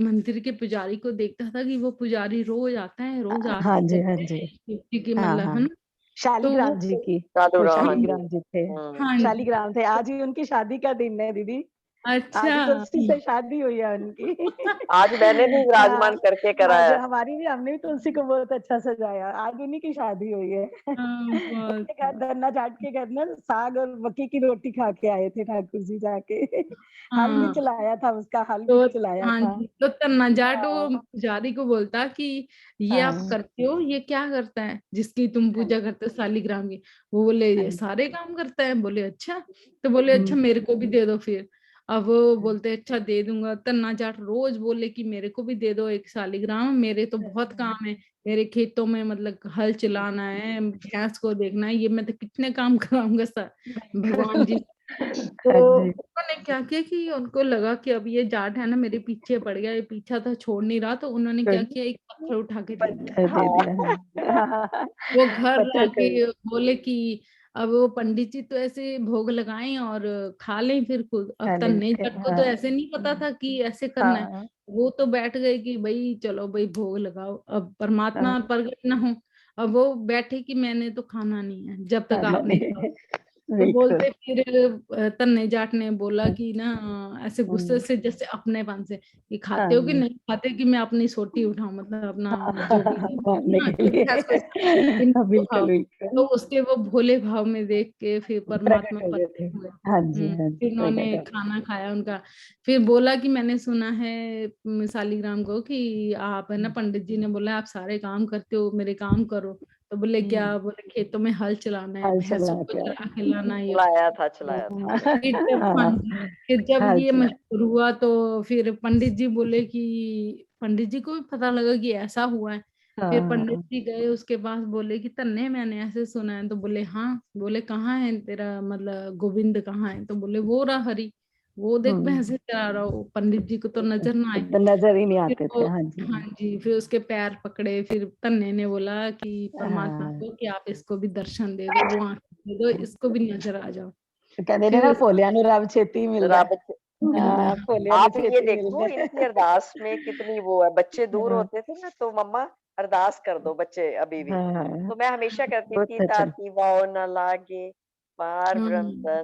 मंदिर के पुजारी को देखता था कि वो पुजारी रोज आता है, रोज हाँ आरती जी हाँ करता है जी। शिव जी की, हाँ मतलब, हाँ, है ना। तो शालीग्राम जी वो की। साधु वो राम, हाँ जी। शालीग्राम जी थे। हाँ जी। शालीग्राम थे, आज ही उनकी शादी का दिन है दीदी। अच्छा। आज तुलसी से शादी हुई है उनकी। आज मैंने भी विराजमान हाँ, करके आज कराया। हमारी भी, हमने भी तुलसी को बहुत अच्छा सजाया, आज उन्हीं की शादी हुई है। हाँ, बहुत उनके घर धन्ना जाट के घर ना साग और मक्की की रोटी खा के आए थे ठाकुर जी जाके। हल भी हाँ। चलाया था, उसका हल भी तो चलाया हाँ था। जी, तो तन्ना जाट वो हाँ पुजारी को बोलता कि ये आप हाँ करते हो, ये क्या करता है जिसकी तुम हाँ पूजा करते हो शालिग्राम की? वो बोले हाँ, ये सारे काम करता है। बोले अच्छा। तो बोले अच्छा हम्म, मेरे को भी दे दो फिर। अब वो बोलते अच्छा दे दूंगा। तन्ना जाट रोज बोले कि मेरे को भी दे दो एक शालिग्राम, मेरे तो बहुत काम है, मेरे खेतों में मतलब हल चलाना है, भैंस को देखना है, ये मैं तो कितने काम कराऊंगा सर भगवान जी। तो हाँ जी, उन्होंने क्या किया कि उनको लगा कि अब ये जाट है ना मेरे पीछे पड़ गया, ये पीछा था छोड़ नहीं रहा, तो उन्होंने क्या किया एक पत्थर उठा के दे दिया। पत्थर दे हाँ दिया। हाँ, वो घर पत्थर लाके कर बोले कि अब वो पंडित जी तो ऐसे भोग लगाएं और खा लें फिर खुद। अब खाने तन्ने के, जट को तो हाँ ऐसे नहीं पता था कि ऐसे करना है। हाँ वो तो बैठ गए कि भाई चलो भाई भोग लगाओ, अब परमात्मा हाँ, प्रकट ना हो। अब वो बैठे कि मैंने तो खाना नहीं है जब तक खाना आप नहीं नहीं खाओ। है, तो बिल्कुल। बोलते फिर तन्ने जाट ने बोला कि ना ऐसे गुस्से हम्म, से जैसे अपनेपन से कि खाते हो कि हाँ नहीं खाते, कि मैं अपनी सोटी उठाऊं, मतलब अपना जो भी है मानने ना के कि लिए। भैंस को कि हाँ, इनको बिल्कुल खाओ। तो बिल्कुल उसके वो भोले भाव में देख के फिर परमात्मा प्रकट हो गए थे। प्रकट हुए। हाँ जी हाँ जी, फिर प्रकट उन्होंने हो खाना खाया उनका। फिर बोला कि मैंने सुना है शालिग्राम को कि आप है ना, गए। पंडित जी ने बोला आप सारे काम करते हो, मेरे काम करो। तो बोले क्या? बोले खेतों में हल चलाना है, हल भैंसों चला को के चरा खिलाना है, ये चलाया था। फिर जब हाँ हाँ, जी, फिर जब हल ये चला। मशहूर हुआ तो फिर पंडित जी बोले कि पंडित जी को भी पता लगा कि ऐसा हुआ है। फिर पंडित हाँ जी गए उसके पास, बोले कि तन्ने मैंने ऐसे सुना है। तो बोले हाँ। बोले कहाँ है तेरा मतलब गोविंद कहाँ है? तो बोले वो रहा हरि, वो देख भैंसे चरा रहा हो। पंडित जी को तो नजर ना आए। तो नजर ही नहीं फिर आते वो थे। हाँ जी हाँ जी, फिर उसके पैर पकड़े। फिर तन्ने ने बोला कि परमात्मा हाँ, को कि आप इसको भी दर्शन दे दो, वो आंखें दे दो, इसको भी नजर आ जाओ। तो कहते ने ना फिर फुलिया नु रब छेती मिलदा है। रब मिल हाँ, रहा। फुलिया नु आप ये छेती देखो मिलदा इनकी है। अरदास में कितनी वो है। बच्चे दूर हाँ होते थे ना तो मम्मा अरदास कर दो बच्चे अभी भी। हाँ, तो मैं हमेशा करती थी बहुत अच्छा। ताती वाओ न लागे पार ब्रह्म हाँ तन